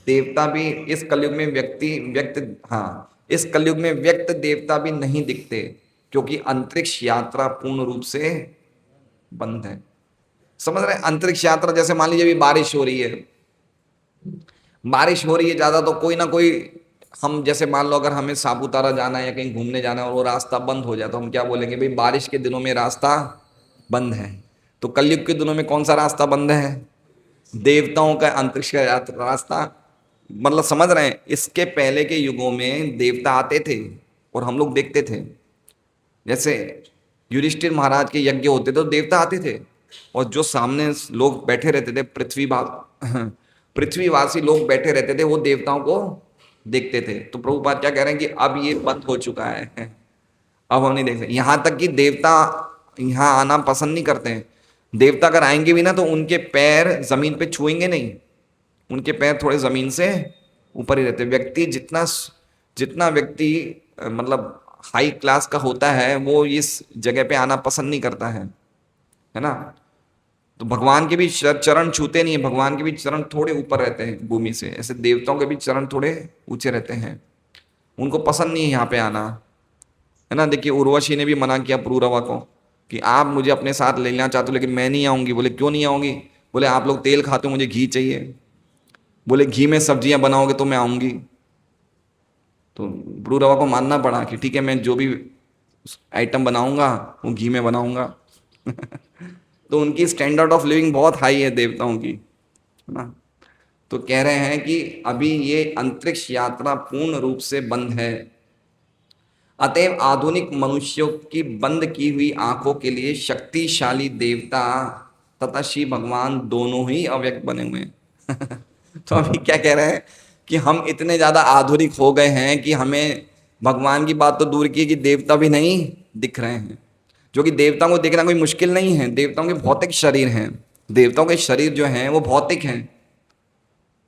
देवता भी इस कलयुग में इस कलयुग में व्यक्त देवता भी नहीं दिखते, क्योंकि अंतरिक्ष यात्रा पूर्ण रूप से बंद है। समझ रहे हैं? अंतरिक्ष यात्रा, जैसे मान लीजिए अभी बारिश हो रही है, बारिश हो रही है ज्यादा, तो कोई ना कोई, हम जैसे मान लो अगर हमें सापुतारा जाना है या कहीं घूमने जाना है और वो रास्ता बंद हो जाए, तो हम क्या बोलेंगे? भाई बारिश के दिनों में रास्ता बंद है। तो कलयुग के दिनों में कौन सा रास्ता बंद है? देवताओं का अंतरिक्ष का रास्ता। मतलब समझ रहे हैं? इसके पहले के युगों में देवता आते थे और हम लोग देखते थे। जैसे युधिष्ठिर महाराज के यज्ञ होते थे तो देवता आते थे, और जो सामने लोग बैठे रहते थे, पृथ्वीवासी लोग बैठे रहते थे, वो देवताओं को देखते थे। तो प्रभुपाद क्या कह रहे हैं कि अब ये बंद हो चुका है, अब हम नहीं देख सकते। यहाँ तक कि देवता यहाँ आना पसंद नहीं करते हैं। देवता अगर आएंगे भी ना, तो उनके पैर जमीन पे छुएंगे नहीं, उनके पैर थोड़े जमीन से ऊपर ही रहते। व्यक्ति जितना जितना व्यक्ति मतलब हाई क्लास का होता है, वो इस जगह पे आना पसंद नहीं करता है ना। तो भगवान के भी चरण छूते नहीं है, भगवान के भी चरण थोड़े ऊपर रहते हैं भूमि से, ऐसे देवताओं के भी चरण थोड़े ऊंचे रहते हैं, उनको पसंद नहीं है यहाँ पे आना, है ना। देखिए उर्वशी ने भी मना किया पुरूरवा को कि आप मुझे अपने साथ ले लेना चाहते हो, लेकिन मैं नहीं आऊंगी। बोले क्यों नहीं आऊंगी? बोले आप लोग तेल खाते हो, मुझे घी चाहिए। बोले घी में सब्जियां बनाओगे तो मैं आऊंगी। तो ब्रू रवा को मानना पड़ा कि ठीक है, मैं जो भी आइटम बनाऊंगा वो घी में बनाऊंगा। तो उनकी स्टैंडर्ड ऑफ लिविंग बहुत हाई है देवताओं की, है ना। तो कह रहे हैं कि अभी ये अंतरिक्ष यात्रा पूर्ण रूप से बंद है, अतएव आधुनिक मनुष्यों की बंद की हुई आंखों के लिए शक्तिशाली देवता तथा शिव भगवान दोनों ही अव्यक्त बने हुए हैं। तो अभी क्या कह रहे हैं कि हम इतने ज्यादा आधुनिक हो गए हैं कि हमें भगवान की बात तो दूर की कि देवता भी नहीं दिख रहे हैं। जो कि देवताओं को देखना कोई मुश्किल नहीं है, देवताओं के भौतिक शरीर हैं, देवताओं के शरीर जो हैं वो भौतिक हैं,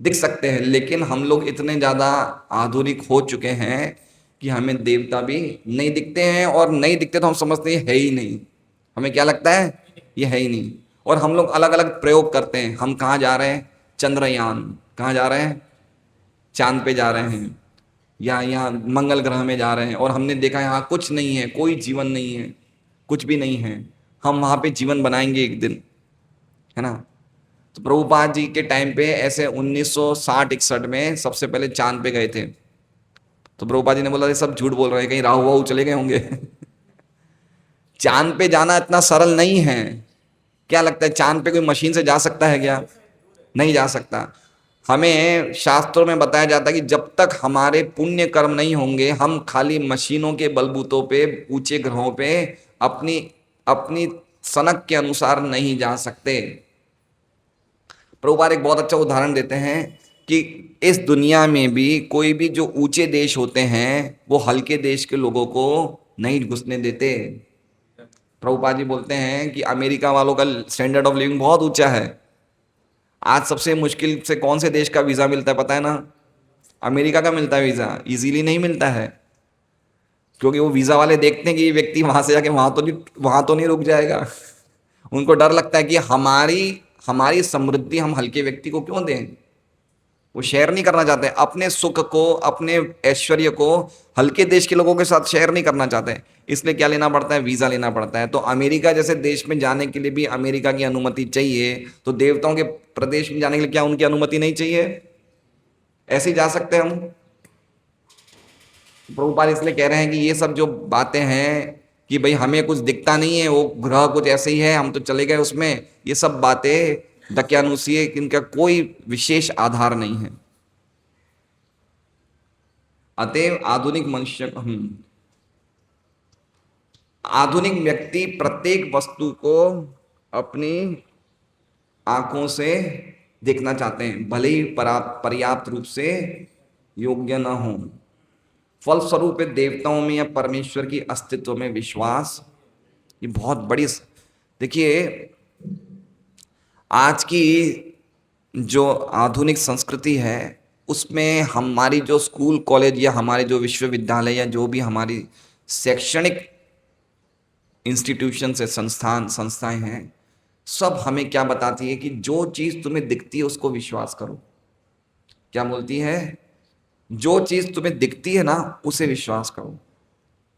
दिख सकते हैं, लेकिन हम लोग इतने ज़्यादा आधुनिक हो चुके हैं कि हमें देवता भी नहीं दिखते हैं, और नहीं दिखते तो हम समझते हैं है ही नहीं, हमें क्या लगता है ये है ही नहीं। और हम लोग अलग अलग प्रयोग करते हैं, हम कहाँ जा रहे हैं, चंद्रयान, कहाँ जा रहे हैं, चांद पे जा रहे हैं, या यहाँ मंगल ग्रह में जा रहे हैं, और हमने देखा यहाँ कुछ नहीं है, कोई जीवन नहीं है, कुछ भी नहीं है, हम वहाँ पे जीवन बनाएंगे एक दिन, है ना। तो प्रभुपाद जी के टाइम पे ऐसे 1960-61 में सबसे पहले चांद पे गए थे। तो प्रभुपाद जी ने बोला ये सब झूठ बोल रहे हैं, कहीं राहु वाहु चले गए होंगे। चांद पे जाना इतना सरल नहीं है। क्या लगता है चांद पे कोई मशीन से जा सकता है क्या? नहीं जा सकता। हमें शास्त्रों में बताया जाता है कि जब तक हमारे पुण्य कर्म नहीं होंगे, हम खाली मशीनों के बलबूतों पे ऊंचे ग्रहों पे अपनी अपनी सनक के अनुसार नहीं जा सकते। प्रभुपाद एक बहुत अच्छा उदाहरण देते हैं कि इस दुनिया में भी कोई भी जो ऊंचे देश होते हैं वो हल्के देश के लोगों को नहीं घुसने देते। प्रभुपाद जी बोलते हैं कि अमेरिका वालों का स्टैंडर्ड ऑफ लिविंग बहुत ऊंचा है। आज सबसे मुश्किल से कौन से देश का वीज़ा मिलता है पता है ना? अमेरिका का मिलता है वीज़ा, इजीली नहीं मिलता है, क्योंकि वो वीज़ा वाले देखते हैं कि ये व्यक्ति वहाँ से जाके वहाँ तो नहीं रुक जाएगा। उनको डर लगता है कि हमारी हमारी समृद्धि हम हल्के व्यक्ति को क्यों दें। वो शेयर नहीं करना चाहते, अपने सुख को, अपने ऐश्वर्य को हल्के देश के लोगों के साथ शेयर नहीं करना चाहते। इसलिए क्या लेना पड़ता है, वीज़ा लेना पड़ता है। तो अमेरिका जैसे देश में जाने के लिए भी अमेरिका की अनुमति चाहिए, तो देवताओं के प्रदेश में जाने के लिए क्या उनकी अनुमति नहीं चाहिए? ऐसे ही जा सकते हैं हम। प्रभुपाद इसलिए कह रहे हैं कि ये सब जो बातें हैं कि भाई हमें कुछ दिखता नहीं है, वो ग्रह कुछ ऐसे ही है, हम तो चले गए उसमें, ये सब बातें दकियानुसी है, इनका कोई विशेष आधार नहीं है। अतएव आधुनिक मनुष्य आधुनिक व्यक्ति प्रत्येक वस्तु को अपनी आंखों से देखना चाहते हैं, भले ही पर्याप्त रूप से योग्य न हो। फलस्वरूप देवताओं में या परमेश्वर की अस्तित्व में विश्वास, ये बहुत बड़ी, देखिए आज की जो आधुनिक संस्कृति है उसमें हमारी जो स्कूल कॉलेज या हमारे जो विश्वविद्यालय या जो भी हमारी शैक्षणिक इंस्टीट्यूशन से संस्थाएं हैं, सब हमें क्या बताती है कि जो चीज़ तुम्हें दिखती है उसको विश्वास करो। क्या बोलती है? जो चीज़ तुम्हें दिखती है ना उसे विश्वास करो।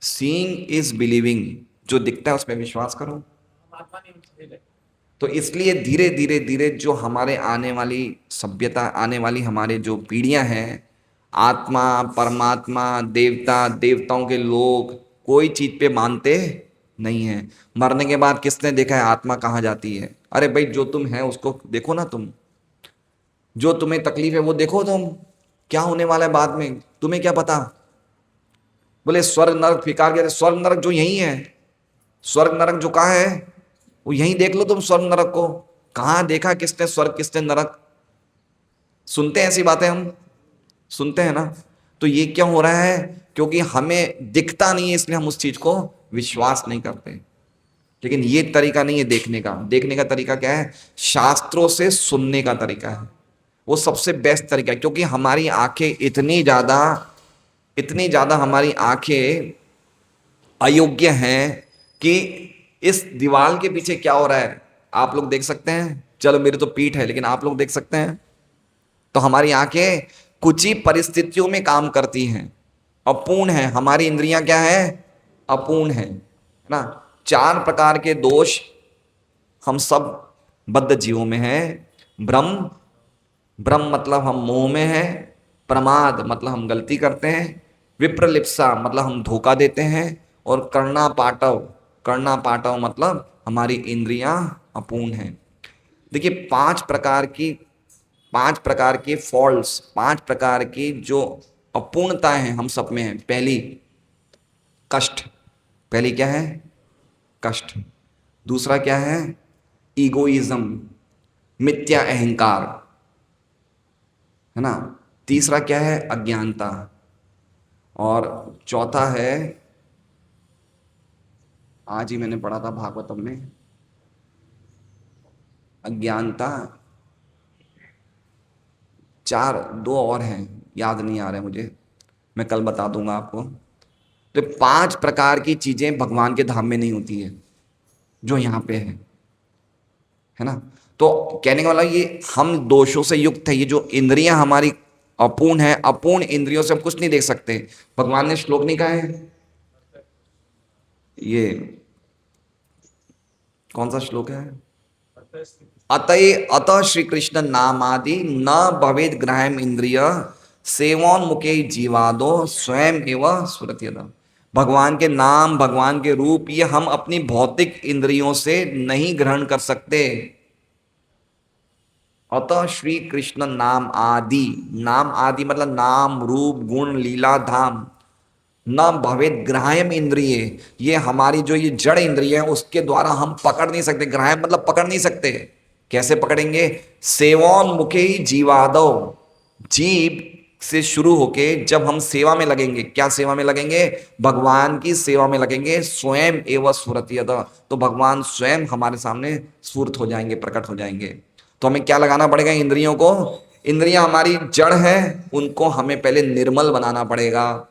सीइंग इज बिलीविंग, जो दिखता है उसमें विश्वास करो। तो इसलिए धीरे धीरे धीरे जो हमारे आने वाली सभ्यता, आने वाली हमारे जो पीढ़ियां हैं, आत्मा, परमात्मा, देवता, देवताओं के लोग कोई चीज पे मानते नहीं है। मरने के बाद किसने देखा है आत्मा कहाँ जाती है? अरे भाई जो तुम है उसको देखो ना, तुम जो तुम्हें तकलीफ है वो देखो, तुम क्या होने वाला है बाद में तुम्हें क्या पता। बोले स्वर्ग नरक फिकार के, स्वर्ग नरक जो यही है, स्वर्ग नरक जो कहाँ है वो यहीं देख लो तुम। स्वर्ग नरक को कहाँ देखा किसने, स्वर्ग किसने नरक? सुनते हैं ऐसी बातें, हम सुनते हैं ना। तो ये क्यों हो रहा है? क्योंकि हमें दिखता नहीं है, इसलिए हम उस चीज को विश्वास नहीं करते। लेकिन ये तरीका नहीं है देखने का। देखने का तरीका क्या है? शास्त्रों से सुनने का तरीका है, वो सबसे बेस्ट तरीका है। क्योंकि हमारी आंखें इतनी ज्यादा हमारी आंखें अयोग्य हैं कि इस दीवार के पीछे क्या हो रहा है आप लोग देख सकते हैं। चलो मेरी तो पीठ है, लेकिन आप लोग देख सकते हैं। तो हमारी आंखें कुछ ही परिस्थितियों में काम करती हैं, अपूर्ण है। हमारी इंद्रियां क्या है? अपूर्ण है ना। 4 प्रकार के दोष हम सब बद्ध जीवों में हैं। भ्रम मतलब हम मोह में हैं, प्रमाद मतलब हम गलती करते हैं, विप्रलिप्सा मतलब हम धोखा देते हैं, और कर्णा पाटव मतलब हमारी इंद्रियां अपूर्ण हैं। देखिए पांच प्रकार के फॉल्ट्स, पांच प्रकार की जो अपूर्णताएं हैं हम सब में है। पहली कष्ट, पहली क्या है? कष्ट। दूसरा क्या है? ईगोइज्म, मिथ्या अहंकार, है ना। तीसरा क्या है? अज्ञानता। और चौथा है, आज ही मैंने पढ़ा था भागवतम में, अज्ञानता। चार, दो और हैं, याद नहीं आ रहे मुझे, मैं कल बता दूंगा आपको। तो पांच प्रकार की चीजें भगवान के धाम में नहीं होती है जो यहाँ पे है ना। तो कहने का मतलब ये हम दोषों से युक्त है, ये जो इंद्रियां हमारी अपूर्ण है, अपूर्ण इंद्रियों से हम कुछ नहीं देख सकते। भगवान ने श्लोक नहीं कहा है, ये कौन सा श्लोक है? अतः श्री कृष्ण नामादि न भवेद ग्राह्यम इंद्रिय सेवोन्मुखे जीवादो स्वयं एवं स्फुरत्यत। भगवान के नाम, भगवान के रूप, ये हम अपनी भौतिक इंद्रियों से नहीं ग्रहण कर सकते। अतः श्री कृष्ण नाम आदि, नाम आदि मतलब नाम रूप गुण लीला धाम, न भवेद ग्राह्यम इंद्रिय, ये हमारी जो ये जड़ इंद्रिय है उसके द्वारा हम पकड़ नहीं सकते। ग्राह्यम मतलब पकड़ नहीं सकते। कैसे पकड़ेंगे? सेवोन्मुखे जीवादो, जीव से शुरू होके जब हम सेवा में लगेंगे, क्या सेवा में लगेंगे? भगवान की सेवा में लगेंगे। स्वयं एवं स्फुरत्यत, तो भगवान स्वयं हमारे सामने स्फूर्त हो जाएंगे, प्रकट हो जाएंगे। तो हमें क्या लगाना पड़ेगा? इंद्रियों को। इंद्रियां हमारी जड़ है, उनको हमें पहले निर्मल बनाना पड़ेगा,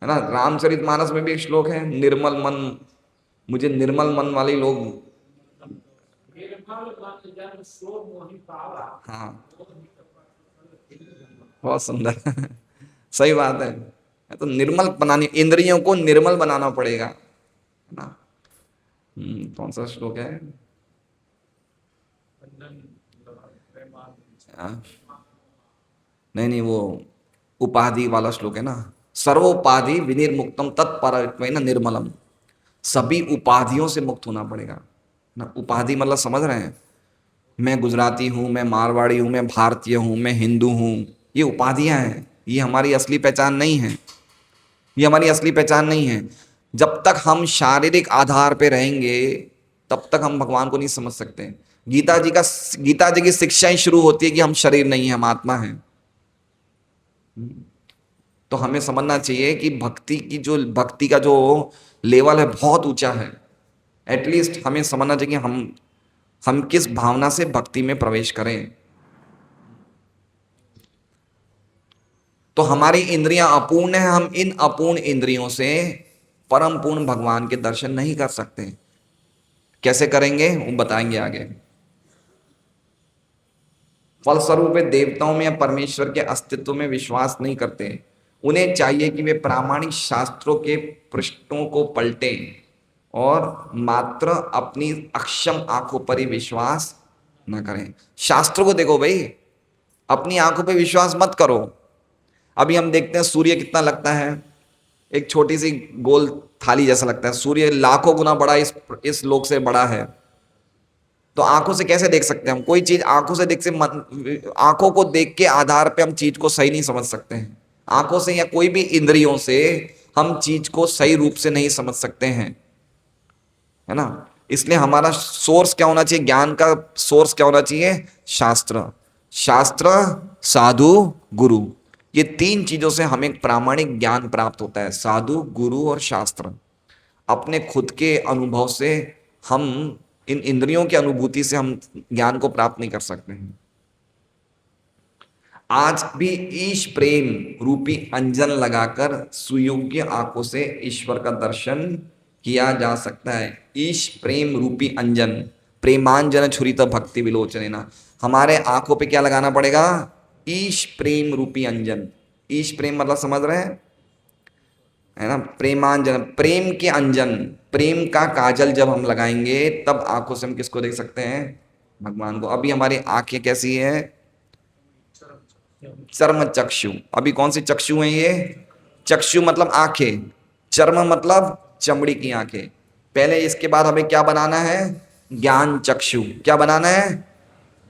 है ना। रामचरितमानस में भी एक श्लोक है, निर्मल मन, मुझे निर्मल मन वाले लोग। हाँ, बहुत सुंदर सही बात है। तो निर्मल बनानी, इंद्रियों को निर्मल बनाना पड़ेगा, है ना। कौन सा श्लोक है? हाँ, नहीं नहीं, वो उपाधि वाला श्लोक है ना। सर्वोपाधि विनिर्मुक्तम तत्पर निर्मलम, सभी उपाधियों से मुक्त होना पड़ेगा ना। उपाधि मतलब समझ रहे हैं, मैं गुजराती हूँ, मैं मारवाड़ी हूँ, मैं भारतीय हूँ, मैं हिंदू हूँ, ये उपाधियां हैं, ये हमारी असली पहचान नहीं है। ये हमारी असली पहचान नहीं है। जब तक हम शारीरिक आधार पे रहेंगे तब तक हम भगवान को नहीं समझ सकते। गीता जी की शिक्षा ही शुरू होती है कि हम शरीर नहीं है, हम आत्मा है। तो हमें समझना चाहिए कि भक्ति का जो लेवल है बहुत ऊंचा है। एटलीस्ट हमें समझना चाहिए कि हम किस भावना से भक्ति में प्रवेश करें। तो हमारी इंद्रियां अपूर्ण है, हम इन अपूर्ण इंद्रियों से परम पूर्ण भगवान के दर्शन नहीं कर सकते। कैसे करेंगे वो बताएंगे आगे। फलस्वरूप वे देवताओं में या परमेश्वर के अस्तित्व में विश्वास नहीं करते। उन्हें चाहिए कि वे प्रामाणिक शास्त्रों के पृष्ठों को पलटें और मात्र अपनी अक्षम आंखों पर ही विश्वास न करें। शास्त्रों को देखो भाई, अपनी आंखों पे विश्वास मत करो। अभी हम देखते हैं सूर्य कितना लगता है, एक छोटी सी गोल थाली जैसा लगता है। सूर्य लाखों गुना बड़ा इस लोक से बड़ा है। तो आंखों से कैसे देख सकते हैं हम कोई चीज? आंखों से आंखों को देख के आधार पे हम चीज को सही नहीं समझ सकते हैं। आंखों से या कोई भी इंद्रियों से हम चीज को सही रूप से नहीं समझ सकते हैं, है ना। इसलिए हमारा सोर्स क्या होना चाहिए? ज्ञान का सोर्स क्या होना चाहिए? शास्त्र। शास्त्र, साधु, गुरु, ये तीन चीजों से हमें प्रामाणिक ज्ञान प्राप्त होता है। साधु, गुरु और शास्त्र। अपने खुद के अनुभव से हम, इन इंद्रियों की अनुभूति से हम ज्ञान को प्राप्त नहीं कर सकते हैं। आज भी ईश प्रेम रूपी अंजन लगाकर सुयोग्य आंखों से ईश्वर का दर्शन किया जा सकता है। ईश प्रेम रूपी अंजन, प्रेमांजन छुरित भक्ति विलोचनेना। हमारे आंखों पे क्या लगाना पड़ेगा? ईश प्रेम रूपी अंजन। ईश प्रेम मतलब समझ रहे हैं, है ना। प्रेमांजन, प्रेम के अंजन, प्रेम का काजल जब हम लगाएंगे तब आंखों से हम किसको देख सकते हैं? भगवान को। अभी हमारी आंखें कैसी है? चर्म चक्षु। अभी कौन सी चक्षु है ये? चक्षु मतलब आंखें, चर्म मतलब चमड़ी की आंखें। पहले इसके बाद हमें क्या बनाना है? ज्ञान चक्षु। क्या बनाना है?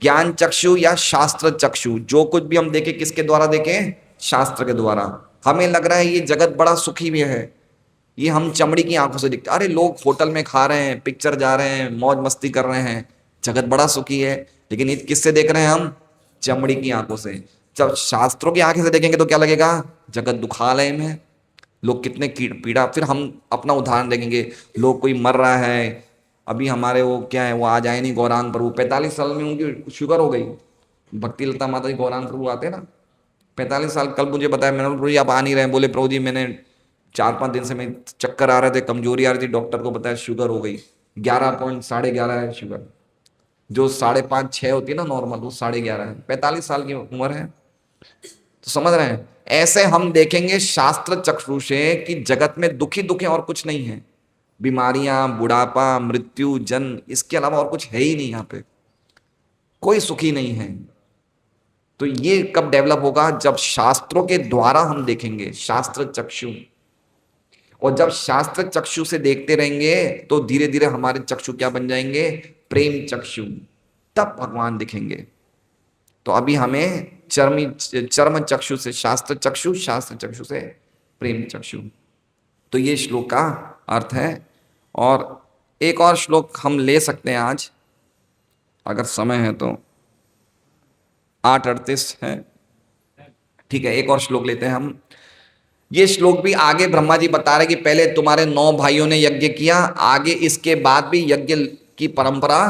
ज्ञान चक्षु या शास्त्र चक्षु। जो कुछ भी हम देखें किसके द्वारा देखें? शास्त्र के द्वारा। हमें लग रहा है ये जगत बड़ा सुखी भी है, ये हम चमड़ी की आंखों से दिखते। अरे लोग होटल में खा रहे हैं, पिक्चर जा रहे हैं, मौज मस्ती कर रहे हैं, जगत बड़ा सुखी है, लेकिन ये किससे देख रहे हैं हम? चमड़ी की आंखों से। जब शास्त्रों की आंखें से देखेंगे तो क्या लगेगा? जगत दुखालय में है, लोग कितने पीड़ा। फिर हम अपना उदाहरण देखेंगे, लोग कोई मर रहा है, अभी हमारे वो क्या है, वो आज आए नहीं गौरांग प्रभु, 45 साल में उनकी शुगर हो गई। भक्ति लता माता जी गौरांग प्रभु आते हैं ना, 45 साल। कल मुझे बताया, मैंने बोला प्रभु जी आप आ नहीं रहे। बोले प्रभु जी मैंने 4-5 दिन से मैं चक्कर आ रहे थे, कमजोरी आ रही थी, डॉक्टर को बताया शुगर हो गई, 11.11 है शुगर। जो 5.5-6 होती है ना नॉर्मल, वो 11.5 है। 45 साल की उम्र है। तो समझ रहे हैं? ऐसे हम देखेंगे शास्त्र चक्षु से कि जगत में दुखी दुखी और कुछ नहीं है। बीमारियां, बुढ़ापा, मृत्यु, जन्म, इसके अलावा और कुछ है ही नहीं। यहाँ पे कोई सुखी नहीं है। तो ये कब डेवलप होगा? जब शास्त्रों के द्वारा हम देखेंगे, शास्त्र चक्षु। और जब शास्त्र चक्षु से देखते रहेंगे तो धीरे धीरे हमारे चक्षु क्या बन जाएंगे? प्रेम चक्षु। तब भगवान दिखेंगे। तो अभी हमें चर्म चक्षु से शास्त्र चक्षु, शास्त्र चक्षु से प्रेम चक्षु। तो ये श्लोक का अर्थ है। और एक और श्लोक हम ले सकते हैं आज, अगर समय है तो। 8:38 है, ठीक है, एक और श्लोक लेते हैं हम। ये श्लोक भी आगे ब्रह्मा जी बता रहे कि पहले तुम्हारे 9 भाइयों ने यज्ञ किया, आगे इसके बाद भी यज्ञ की परंपरा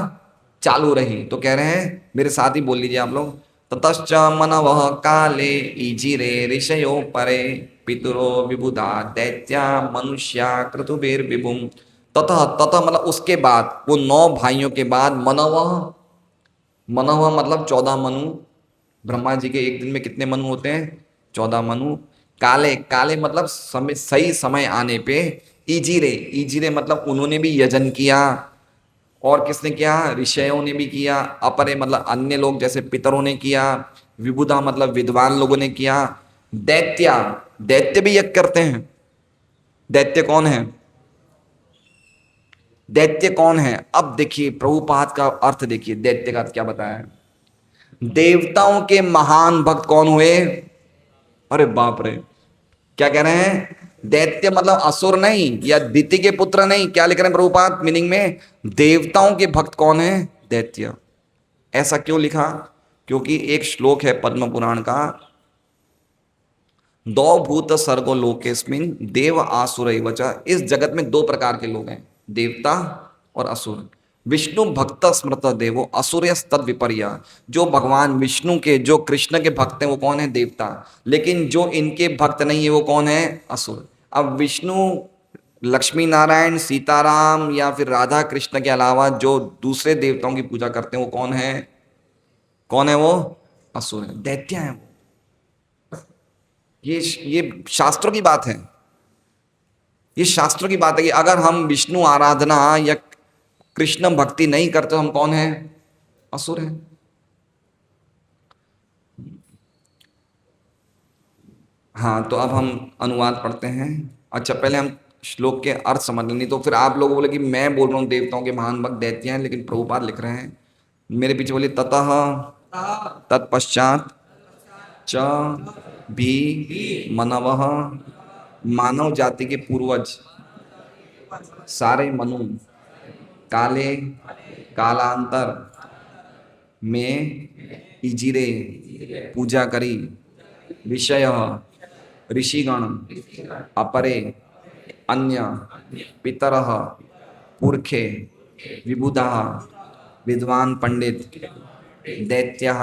चालू रही। तो कह रहे हैं, मेरे साथ ही बोल लीजिए आप लोग। ततश्च मनवः काले ईजिरे ऋषयो परे पितरो विबुधा दैत्या मनुष्या क्रतुभिर्विभुम। ततः, ततः मतलब उसके बाद, वो 9 भाइयों के बाद मनवः, मनवः मतलब 14 मनु। ब्रह्मा जी के एक दिन में कितने मनु होते हैं? 14 मनु। काले, काले मतलब समय, सही समय आने पे। ईजिरे, ईजिरे मतलब उन्होंने भी यजन किया। और किसने किया? ऋषयों ने भी किया। अपरे मतलब अन्य लोग जैसे पितरों ने किया। विबुधा मतलब विद्वान लोगों ने किया। दैत्या, दैत्य भी यज्ञ करते हैं। दैत्य कौन है? दैत्य कौन है? अब देखिए प्रभुपाद का अर्थ देखिए, दैत्य का क्या बताया है। देवताओं के महान भक्त कौन हुए? अरे बाप रे, क्या कह रहे हैं? दैत्य मतलब असुर नहीं, या दिति के पुत्र नहीं। क्या लिख रहे हैं प्रभुपाद मीनिंग में? देवताओं के भक्त कौन है? दैत्य। ऐसा क्यों लिखा? क्योंकि एक श्लोक है पद्म पुराण का, दो भूत सर्गो लोकेस्मिन देव आसुर वच। इस जगत में 2 प्रकार के लोग हैं, देवता और असुर। विष्णु भक्त स्मृत देवो असुर्यस तद विपर्या। जो भगवान विष्णु के, जो कृष्ण के भक्त हैं वो कौन है? देवता। लेकिन जो इनके भक्त नहीं है वो कौन है? असुर। अब विष्णु, लक्ष्मी नारायण, सीताराम या फिर राधा कृष्ण के अलावा जो दूसरे देवताओं की पूजा करते हैं वो कौन है? कौन है वो? असुर है, दैत्य है वो। ये शास्त्रों की बात है। ये शास्त्रों की बात है कि अगर हम विष्णु आराधना या कृष्ण भक्ति नहीं करते तो हम कौन है? असुर हैं। हाँ, तो अब हम अनुवाद पढ़ते हैं। अच्छा, पहले हम श्लोक के अर्थ समझ लेंगे, तो फिर आप लोग बोले कि मैं बोल रहा हूँ देवताओं के महान भक्त दैत्य हैं, लेकिन प्रभुपाद लिख रहे हैं। मेरे पीछे बोलिए, ततः तत्पश्चात च भी मनवः, मानव जाति के पूर्वज सारे मनु, काले, कालांतर में इजिरे पूजा करी, विषय ऋषिगण, अपरे अन्य, पितरः पुरखे, विबुधा विद्वान पंडित, दैत्यः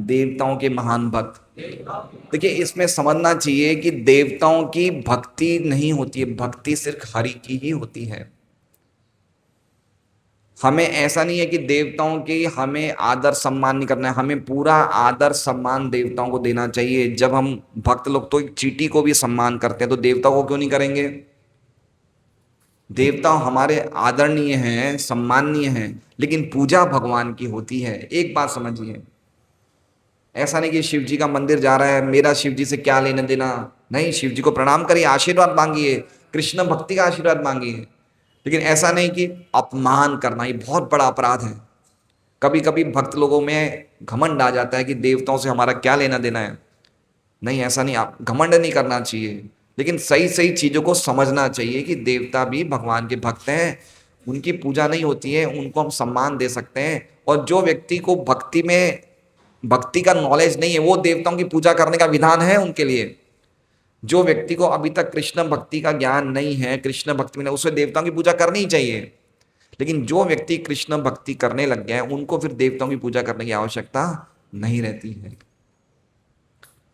देवताओं के महान भक्त। देखिए इसमें समझना चाहिए कि देवताओं की भक्ति नहीं होती है, भक्ति सिर्फ हरि की ही होती है। हमें ऐसा नहीं है कि देवताओं की हमें आदर सम्मान नहीं करना है, हमें पूरा आदर सम्मान देवताओं को देना चाहिए। जब हम भक्त लोग तो एक चींटी को भी सम्मान करते हैं, तो देवताओं को क्यों नहीं करेंगे? देवता हमारे आदरणीय हैं, सम्माननीय हैं, लेकिन पूजा भगवान की होती है। एक बात समझिए, ऐसा नहीं कि शिव जी का मंदिर जा रहा है, मेरा शिव जी से क्या लेना देना, नहीं, शिव जी को प्रणाम करिए, आशीर्वाद मांगिए, कृष्ण भक्ति का आशीर्वाद मांगिए, लेकिन ऐसा नहीं कि अपमान करना, ये बहुत बड़ा अपराध है। कभी कभी भक्त लोगों में घमंड आ जाता है कि देवताओं से हमारा क्या लेना देना है। नहीं, ऐसा नहीं, आप घमंड नहीं करना चाहिए, लेकिन सही सही चीजों को समझना चाहिए कि देवता भी भगवान के भक्त हैं, उनकी पूजा नहीं होती है, उनको हम सम्मान दे सकते हैं। और जो व्यक्ति को भक्ति का नॉलेज नहीं है, वो देवताओं की पूजा करने का विधान है उनके लिए। जो व्यक्ति को अभी तक कृष्ण भक्ति का ज्ञान नहीं है, कृष्ण भक्ति में, उसे देवताओं की पूजा करनी ही चाहिए। लेकिन जो व्यक्ति कृष्ण भक्ति करने लग गया है, उनको फिर देवताओं की पूजा करने की आवश्यकता नहीं रहती है।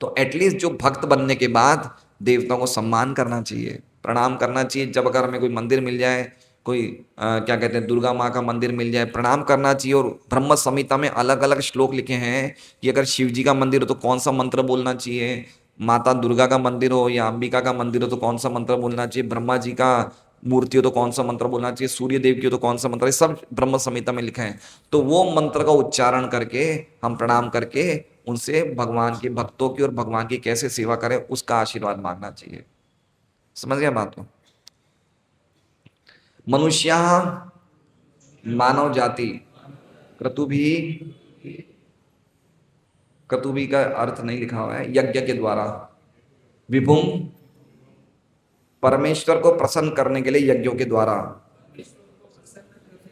तो एटलीस्ट जो भक्त बनने के बाद देवताओं को सम्मान करना चाहिए, प्रणाम करना चाहिए। जब अगर हमें कोई मंदिर मिल जाए, कोई क्या कहते हैं, दुर्गा माँ का मंदिर मिल जाए, प्रणाम करना चाहिए। और ब्रह्म संहिता में अलग अलग श्लोक लिखे हैं कि अगर शिव जी का मंदिर हो तो कौन सा मंत्र बोलना चाहिए, माता दुर्गा का मंदिर हो या अंबिका का मंदिर हो तो कौन सा मंत्र बोलना चाहिए, ब्रह्मा जी का मूर्ति हो तो कौन सा मंत्र बोलना चाहिए, सूर्य देव की हो तो कौन सा मंत्र, ये सब ब्रह्म संहिता में लिखा है। तो वो मंत्र का उच्चारण करके हम प्रणाम करके उनसे भगवान के भक्तों की और भगवान की कैसे सेवा करें उसका आशीर्वाद मांगना चाहिए। समझ गया बात को? मनुष्य, मानव जाति, क्रतुभी, क्रतुभी का अर्थ नहीं लिखा हुआ है, यज्ञ के द्वारा विभुम, परमेश्वर को प्रसन्न करने के लिए यज्ञों के द्वारा।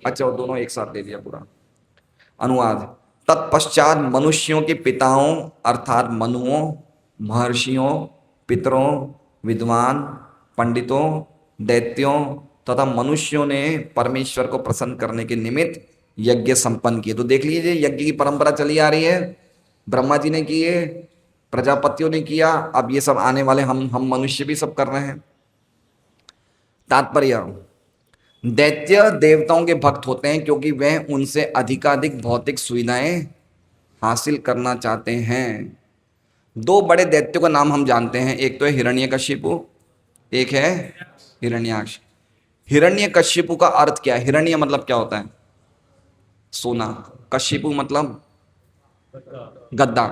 अच्छा, वो दोनों एक साथ ले लिया पूरा। अनुवाद, तत्पश्चात मनुष्यों के पिताओं अर्थात मनुओं, महर्षियों, पितरों, विद्वान, पंडितों, दैत्यों तथा मनुष्यों ने परमेश्वर को प्रसन्न करने के निमित्त यज्ञ संपन्न किए। तो देख लीजिए, यज्ञ की परंपरा चली आ रही है, ब्रह्मा जी ने किए, प्रजापतियों ने किया, अब ये सब आने वाले हम मनुष्य भी सब कर रहे हैं। तात्पर्य, दैत्य देवताओं के भक्त होते हैं क्योंकि वह उनसे अधिकाधिक भौतिक सुविधाएं हासिल करना चाहते हैं। दो बड़े दैत्यों का नाम हम जानते हैं, एक तो है हिरण्यकशिपु, एक है हिरण्याक्ष। हिरण्यकशिपु का अर्थ क्या है? हिरण्य मतलब क्या होता है? सोना। कशिपु मतलब गद्दा।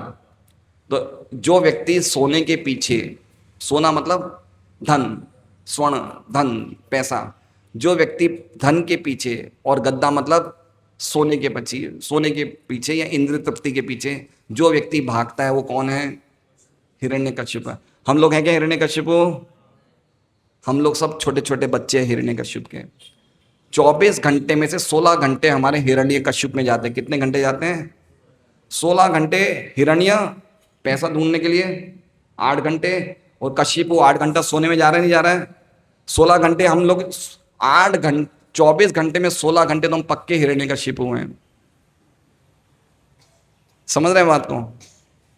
तो जो व्यक्ति सोने के पीछे, सोना मतलब धन, स्वर्ण, धन, पैसा, जो व्यक्ति धन के पीछे और गद्दा मतलब सोने के पीछे या इंद्रिय तृप्ति के पीछे जो व्यक्ति भागता है वो कौन है? हिरण्यकशिपु। हम लोग हैं क्या हिरण्यकशिपु? हम लोग सब छोटे छोटे बच्चे हैं हिरण्यकशिपु के। 24 घंटे में से 16 घंटे हमारे हिरण्यकशिपु में जाते हैं। कितने घंटे जाते हैं? 16 घंटे हिरण्य पैसा ढूंढने के लिए, 8 घंटे, और कशिपु 8 घंटा सोने में जा रहा है, नहीं जा रहा है? 16 घंटे हम लोग, 8 घंटे, 24 घंटे में 16 घंटे तो हम पक्के हिरण्यकशिपु हैं। समझ रहे हैं बात को?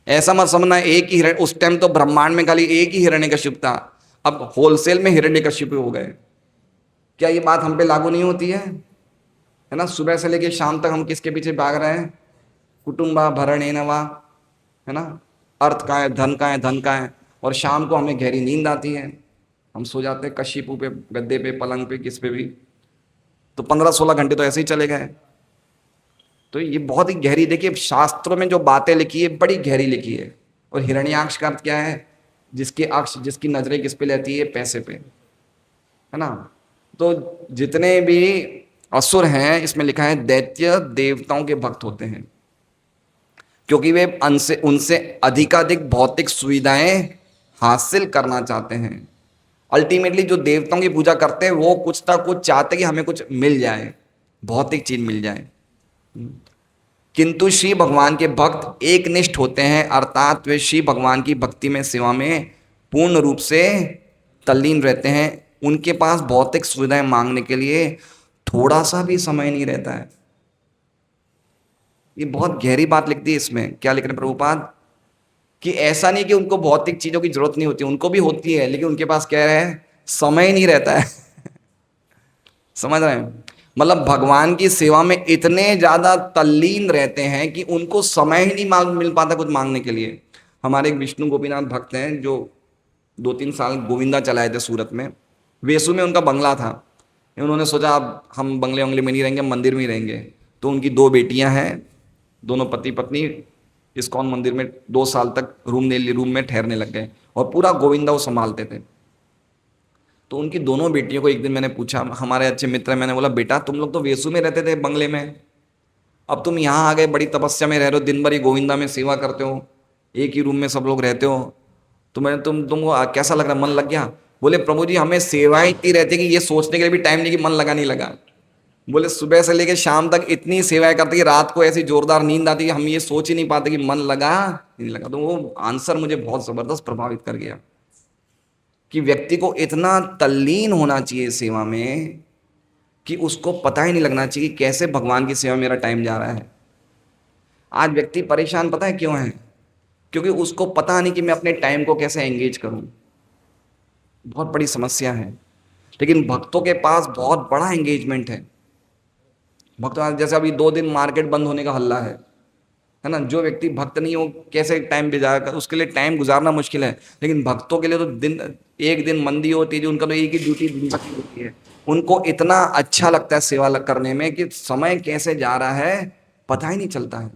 ऐसा मत समझना एक ही हिरण्य, उस टाइम तो ब्रह्मांड में खाली एक ही हिरण्यकशिपु था, अब होलसेल में हिरण्यकशिपु हो गए। क्या ये बात हम पे लागू नहीं होती है ना? सुबह से लेके शाम तक हम किसके पीछे भाग रहे हैं? कुटुंबा भरणेन वा, है ना? अर्थ का है, धन का है, धन का है, और शाम को हमें गहरी नींद आती है, हम सो जाते हैं कशिपु पे, गद्दे पे, पलंग पे, किस पे भी। तो 15-16 घंटे तो ऐसे ही चले गए। तो ये बहुत ही गहरी, देखिए शास्त्रों में जो बातें लिखी है बड़ी गहरी लिखी है। और हिरण्याक्ष का अर्थ क्या है? जिसकी अक्ष, जिसकी नजरें किस पे रहती है? पैसे पे, है ना? तो जितने भी असुर हैं, इसमें लिखा है दैत्य देवताओं के भक्त होते हैं क्योंकि वे उनसे अधिकाधिक भौतिक सुविधाएं हासिल करना चाहते हैं। अल्टीमेटली जो देवताओं की पूजा करते हैं वो कुछ ना कुछ चाहते कि हमें कुछ मिल जाए, भौतिक चीज मिल जाए। किंतु श्री भगवान के भक्त एकनिष्ठ होते हैं, अर्थात वे श्री भगवान की भक्ति में, सेवा में पूर्ण रूप से तल्लीन रहते हैं। उनके पास भौतिक सुविधाएं मांगने के लिए थोड़ा सा भी समय नहीं रहता है। ये बहुत गहरी बात लिख दी इसमें। क्या लिख रहे हैं प्रभुपाद? कि ऐसा नहीं कि उनको भौतिक चीजों की जरूरत नहीं होती, उनको भी होती है, लेकिन उनके पास क्या है? समय ही नहीं रहता है। समझ रहे हैं? मतलब भगवान की सेवा में इतने ज्यादा तल्लीन रहते हैं कि उनको समय ही नहीं मिल पाता कुछ मांगने के लिए। हमारे एक विष्णु गोपीनाथ भक्त हैं जो 2-3 साल गोविंदा चलाए थे सूरत में, वेसु में उनका बंगला था। उन्होंने सोचा अब हम बंगले में नहीं रहेंगे, हम मंदिर में ही रहेंगे। तो उनकी 2 बेटियां हैं, दोनों पति पत्नी, इस्कॉन मंदिर में 2 साल तक रूम में ठहरने लग गए और पूरा गोविंदा वो संभालते थे। तो उनकी दोनों बेटियों को एक दिन मैंने पूछा, हमारे अच्छे मित्र हैं, मैंने बोला बेटा तुम लोग तो वेसू में रहते थे बंगले में, अब तुम यहाँ आ गए, बड़ी तपस्या में रह रहे हो, दिन भर ही गोविंदा में सेवा करते हो, एक ही रूम में सब लोग रहते हो, तो मैंने तुमको कैसा लग रहा, मन लग गया? बोले प्रभु जी हमें सेवा इतनी रहती है कि ये सोचने के लिए भी टाइम नहीं कि मन लगा नहीं लगा। बोले सुबह से लेकर शाम तक इतनी सेवाएं करते कि रात को ऐसी जोरदार नींद आती कि हम ये सोच ही नहीं पाते कि मन लगा नहीं लगा। तो वो आंसर मुझे बहुत जबरदस्त प्रभावित कर गया कि व्यक्ति को इतना तल्लीन होना चाहिए सेवा में कि उसको पता ही नहीं लगना चाहिए कि कैसे भगवान की सेवा में मेरा टाइम जा रहा है। आज व्यक्ति परेशान पता है क्यों है? क्योंकि उसको पता नहीं कि मैं अपने टाइम को कैसे एंगेज करूं। बहुत बड़ी समस्या है। लेकिन भक्तों के पास बहुत बड़ा एंगेजमेंट है। भक्तों जैसे अभी 2 दिन मार्केट बंद होने का हल्ला है ना, जो व्यक्ति भक्त नहीं हो कैसे टाइम बिताएगा, उसके लिए टाइम गुजारना मुश्किल है। लेकिन भक्तों के लिए तो एक दिन मंदी होती है, जो उनका तो एक ही ड्यूटी दिन भर की होती है। उनको इतना अच्छा लगता है सेवा करने में कि समय कैसे जा रहा है पता ही नहीं चलता है।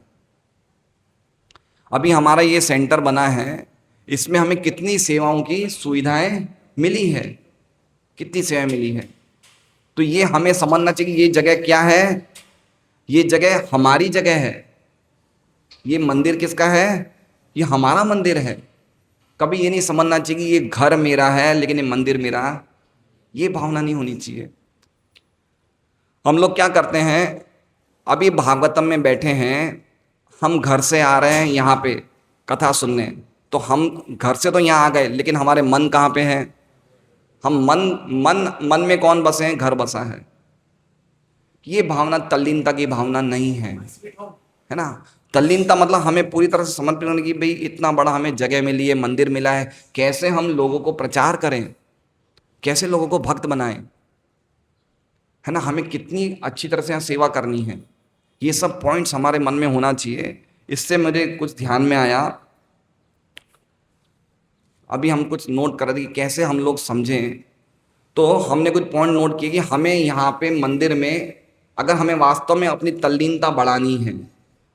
अभी हमारा ये सेंटर बना है, इसमें हमें कितनी सेवाओं की सुविधाएं मिली है, कितनी सेवाएं मिली है। तो ये हमें समझना चाहिए कि ये जगह क्या है, ये जगह हमारी जगह है। ये मंदिर किसका है? ये हमारा मंदिर है। कभी ये नहीं समझना चाहिए कि ये घर मेरा है लेकिन ये मंदिर मेरा, ये भावना नहीं होनी चाहिए। हम लोग क्या करते हैं, अभी भागवतम में बैठे हैं, हम घर से आ रहे हैं यहाँ पे कथा सुनने, तो हम घर से तो यहाँ आ गए लेकिन हमारे मन कहाँ पे है? हम मन में कौन बसे हैं? घर बसा है। ये भावना तल्लीनता की भावना नहीं है ना। तल्लीनता मतलब हमें पूरी तरह से समर्पित होने की, भाई इतना बड़ा हमें जगह मिली है, मंदिर मिला है, कैसे हम लोगों को प्रचार करें, कैसे लोगों को भक्त बनाएं, है ना, हमें कितनी अच्छी तरह से यहाँ सेवा करनी है। ये सब पॉइंट्स हमारे मन में होना चाहिए। इससे मुझे कुछ ध्यान में आया, अभी हम कुछ नोट कर रहे थे कि कैसे हम लोग समझें। तो हमने कुछ पॉइंट नोट किए कि हमें यहाँ पे मंदिर में अगर हमें वास्तव में अपनी तल्लीनता बढ़ानी है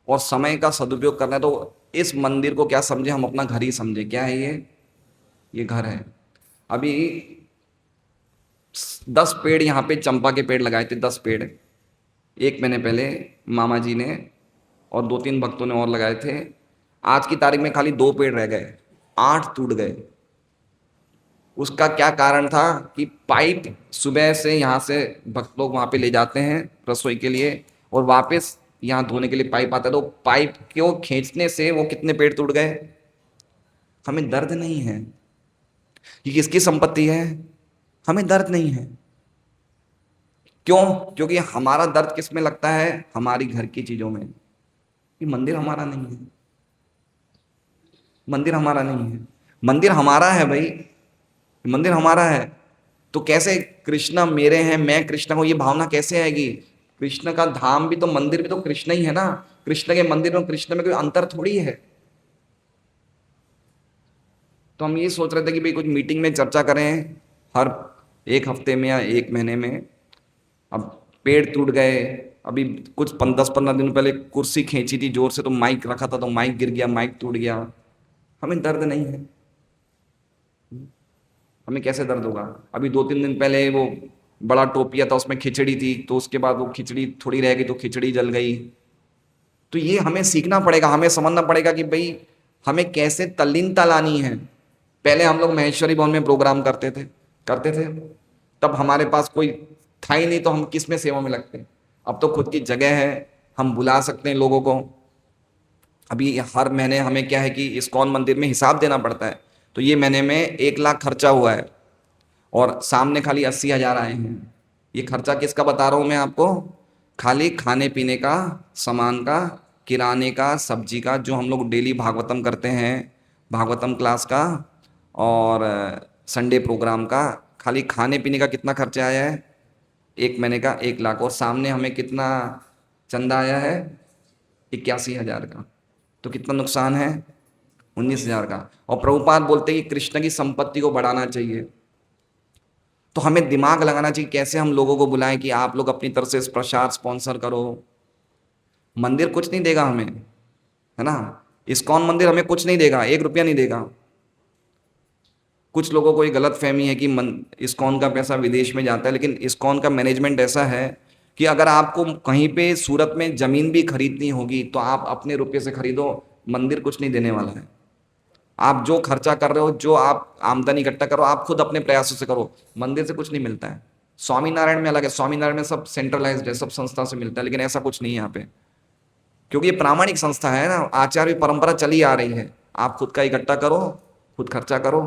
और समय का सदुपयोग करना है, तो इस मंदिर को क्या समझे, हम अपना घर ही समझे। क्या है ये घर है। अभी 10 पेड़ यहाँ पे चंपा के पेड़ लगाए थे, 10 पेड़ 1 महीने पहले मामा जी ने और 2-3 भक्तों ने और लगाए थे। आज की तारीख में खाली 2 पेड़ रह गए, 8 टूट गए। उसका क्या कारण था कि पाइप सुबह से यहाँ से भक्त लोग वहाँ पे ले जाते हैं रसोई के लिए और वापस यहाँ धोने के लिए पाइप आता है, तो पाइप को खींचने से वो कितने पेड़ टूट गए। हमें दर्द नहीं है, ये किसकी संपत्ति है? हमें दर्द नहीं है। क्यों? क्योंकि हमारा दर्द किस में लगता है? हमारी घर की चीजों में। ये मंदिर हमारा नहीं है, मंदिर हमारा नहीं है। मंदिर हमारा है भाई, मंदिर हमारा है। तो कैसे कृष्ण मेरे हैं, मैं कृष्ण को, ये भावना कैसे आएगी? कृष्ण का धाम भी तो, मंदिर भी तो कृष्ण ही है ना। कृष्ण के मंदिर में कृष्ण में कोई अंतर थोड़ी है। तो हम ये सोच रहे थे कि भाई कुछ मीटिंग में चर्चा करें हर 1 हफ्ते में या 1 महीने में। अब पेड़ टूट गए, अभी कुछ 10-15 दिन पहले कुर्सी खींची थी जोर से, तो माइक रखा था तो माइक गिर गया, माइक टूट गया। हमें दर्द नहीं है, हमें कैसे दर्द होगा? अभी 2-3 दिन पहले वो बड़ा टोपिया था, उसमें खिचड़ी थी, तो उसके बाद वो खिचड़ी थोड़ी रह गई तो खिचड़ी जल गई। तो ये हमें सीखना पड़ेगा, हमें समझना पड़ेगा कि भाई हमें कैसे तल्लीनता लानी है। पहले हम लोग महेश्वरी भवन में प्रोग्राम करते थे, तब हमारे पास कोई था ही नहीं, तो हम किस में सेवा में लगते। अब तो खुद की जगह है, हम बुला सकते हैं लोगों को। अभी हर महीने हमें क्या है कि इस्कॉन मंदिर में हिसाब देना पड़ता है, तो ये महीने में 1 लाख खर्चा हुआ है और सामने खाली 80,000 आए हैं। ये खर्चा किसका बता रहा हूँ मैं आपको? खाली खाने पीने का, सामान का, किराने का, सब्जी का, जो हम लोग डेली भागवतम करते हैं, भागवतम क्लास का और संडे प्रोग्राम का, खाली खाने पीने का कितना खर्चा आया है? 1 महीने का 1 लाख। और सामने हमें कितना चंदा आया है? 81,000 का। तो कितना नुकसान है? 19,000 का। और प्रभुपाद बोलते हैं कि कृष्ण की संपत्ति को बढ़ाना चाहिए। तो हमें दिमाग लगाना चाहिए कैसे हम लोगों को बुलाएं कि आप लोग अपनी तरफ से प्रसाद स्पॉन्सर करो। मंदिर कुछ नहीं देगा हमें, है ना। इस्कॉन मंदिर हमें कुछ नहीं देगा, 1 रुपया नहीं देगा। कुछ लोगों को ये गलत फहमी है कि इस्कॉन का पैसा विदेश में जाता है, लेकिन इस्कॉन का मैनेजमेंट ऐसा है कि अगर आपको कहीं पे सूरत में जमीन भी खरीदनी होगी तो आप अपने रुपये से खरीदो, मंदिर कुछ नहीं देने वाला है। आप जो खर्चा कर रहे हो, जो आप आमदनी इकट्ठा करो, आप खुद अपने प्रयासों से करो, मंदिर से कुछ नहीं मिलता है। स्वामीनारायण में अलग है, स्वामीनारायण में सब सेंट्रलाइज्ड है, सब संस्था से मिलता है, लेकिन ऐसा कुछ नहीं है यहाँ पे, क्योंकि ये प्रामाणिक संस्था है ना, आचार्य परंपरा चली आ रही है। आप खुद का इकट्ठा करो, खुद खर्चा करो।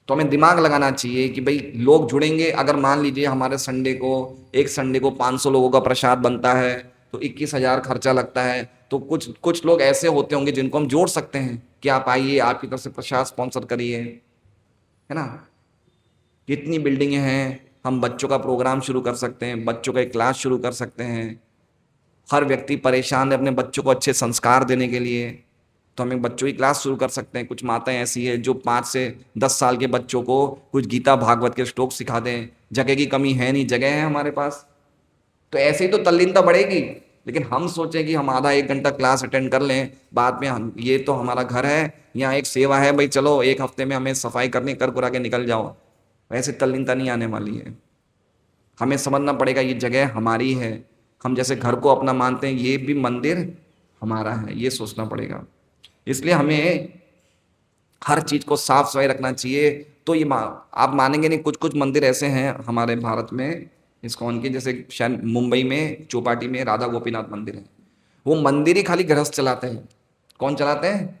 तो हमें दिमाग लगाना चाहिए कि भाई लोग जुड़ेंगे। अगर मान लीजिए हमारे एक संडे को 500 लोगों का प्रसाद बनता है तो 21,000 खर्चा लगता है, तो कुछ कुछ लोग ऐसे होते होंगे जिनको हम जोड़ सकते हैं कि आप आइए, आपकी तरफ से प्रसाद स्पॉन्सर करिए, है ना। कितनी बिल्डिंगें हैं, हम बच्चों का प्रोग्राम शुरू कर सकते हैं, बच्चों का एक क्लास शुरू कर सकते हैं। हर व्यक्ति परेशान है अपने बच्चों को अच्छे संस्कार देने के लिए, तो हम एक बच्चों की क्लास शुरू कर सकते हैं। कुछ माताएं ऐसी है जो 5 से 10 साल के बच्चों को कुछ गीता भागवत के श्लोक सिखा दें। जगह की कमी है नहीं, जगह है हमारे पास, तो ऐसे ही तो तल्लीनता बढ़ेगी। लेकिन हम सोचें कि हम आधा 1 घंटा क्लास अटेंड कर लें, बाद में हम ये तो हमारा घर है, यहाँ एक सेवा है, भाई चलो 1 हफ्ते में हमें सफाई करनी, कर कुरा के निकल जाओ, वैसे तल्लीनता नहीं आने वाली है। हमें समझना पड़ेगा ये जगह हमारी है, हम जैसे घर को अपना मानते हैं ये भी मंदिर हमारा है, ये सोचना पड़ेगा। इसलिए हमें हर चीज को साफ सफाई रखना चाहिए। तो ये आप मानेंगे नहीं, कुछ कुछ मंदिर ऐसे हैं हमारे भारत में इस्कॉन के, जैसे शायद मुंबई में चौपाटी में राधा गोपीनाथ मंदिर है। वो मंदिर ही खाली गृहस्थ चलाते हैं। कौन चलाते हैं?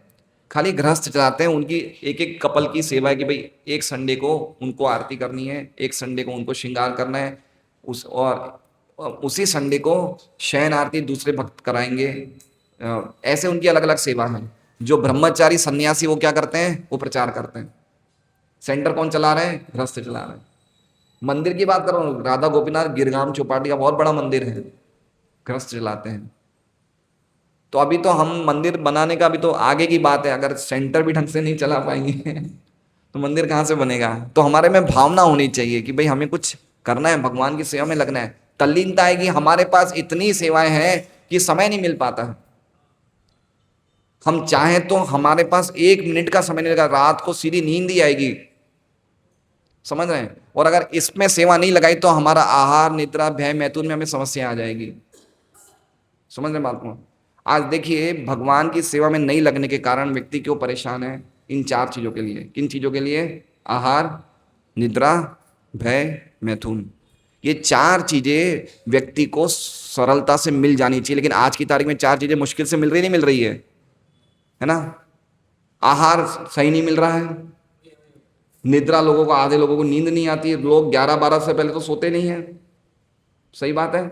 खाली गृहस्थ चलाते हैं। उनकी एक एक कपल की सेवा है कि भाई एक संडे को उनको आरती करनी है, एक संडे को उनको श्रृंगार करना है, उसी संडे को शयन आरती दूसरे भक्त कराएंगे। ऐसे उनकी अलग अलग सेवा है। जो ब्रह्मचारी सन्यासी वो क्या करते हैं? वो प्रचार करते हैं। सेंटर कौन चला रहे हैं? गृहस्थ चला रहे हैं। मंदिर की बात करो, राधा गोपीनाथ गिरगाम चौपाटी का बहुत बड़ा मंदिर है, गृहस्थ चलाते हैं। तो अभी तो हम मंदिर बनाने का अभी तो आगे की बात है। अगर सेंटर भी ढंग से नहीं चला पाएंगे तो मंदिर कहाँ से बनेगा? तो हमारे में भावना होनी चाहिए कि भाई हमें कुछ करना है, भगवान की सेवा में लगना है। तल्लीनता आएगी, हमारे पास इतनी सेवाएं हैं कि समय नहीं मिल पाता है। हम चाहें तो हमारे पास 1 मिनट का समय नहीं लगा, रात को सीधी नींद ही आएगी, समझ रहे हैं। और अगर इसमें सेवा नहीं लगाई तो हमारा आहार, निद्रा, भय, मैथुन में हमें समस्या आ जाएगी। समझ रहे बात को? आज देखिए भगवान की सेवा में नहीं लगने के कारण व्यक्ति क्यों परेशान है? इन 4 चीजों के लिए। किन चीजों के लिए? आहार, निद्रा, भय, मैथुन। ये 4 चीजें व्यक्ति को सरलता से मिल जानी चाहिए, लेकिन आज की तारीख में 4 चीजें मुश्किल से मिल रही, नहीं मिल रही है ना। आहार सही नहीं मिल रहा है, निद्रा लोगों को, आधे लोगों को नींद नहीं आती है, लोग 11-12 से पहले तो सोते नहीं है, सही बात है।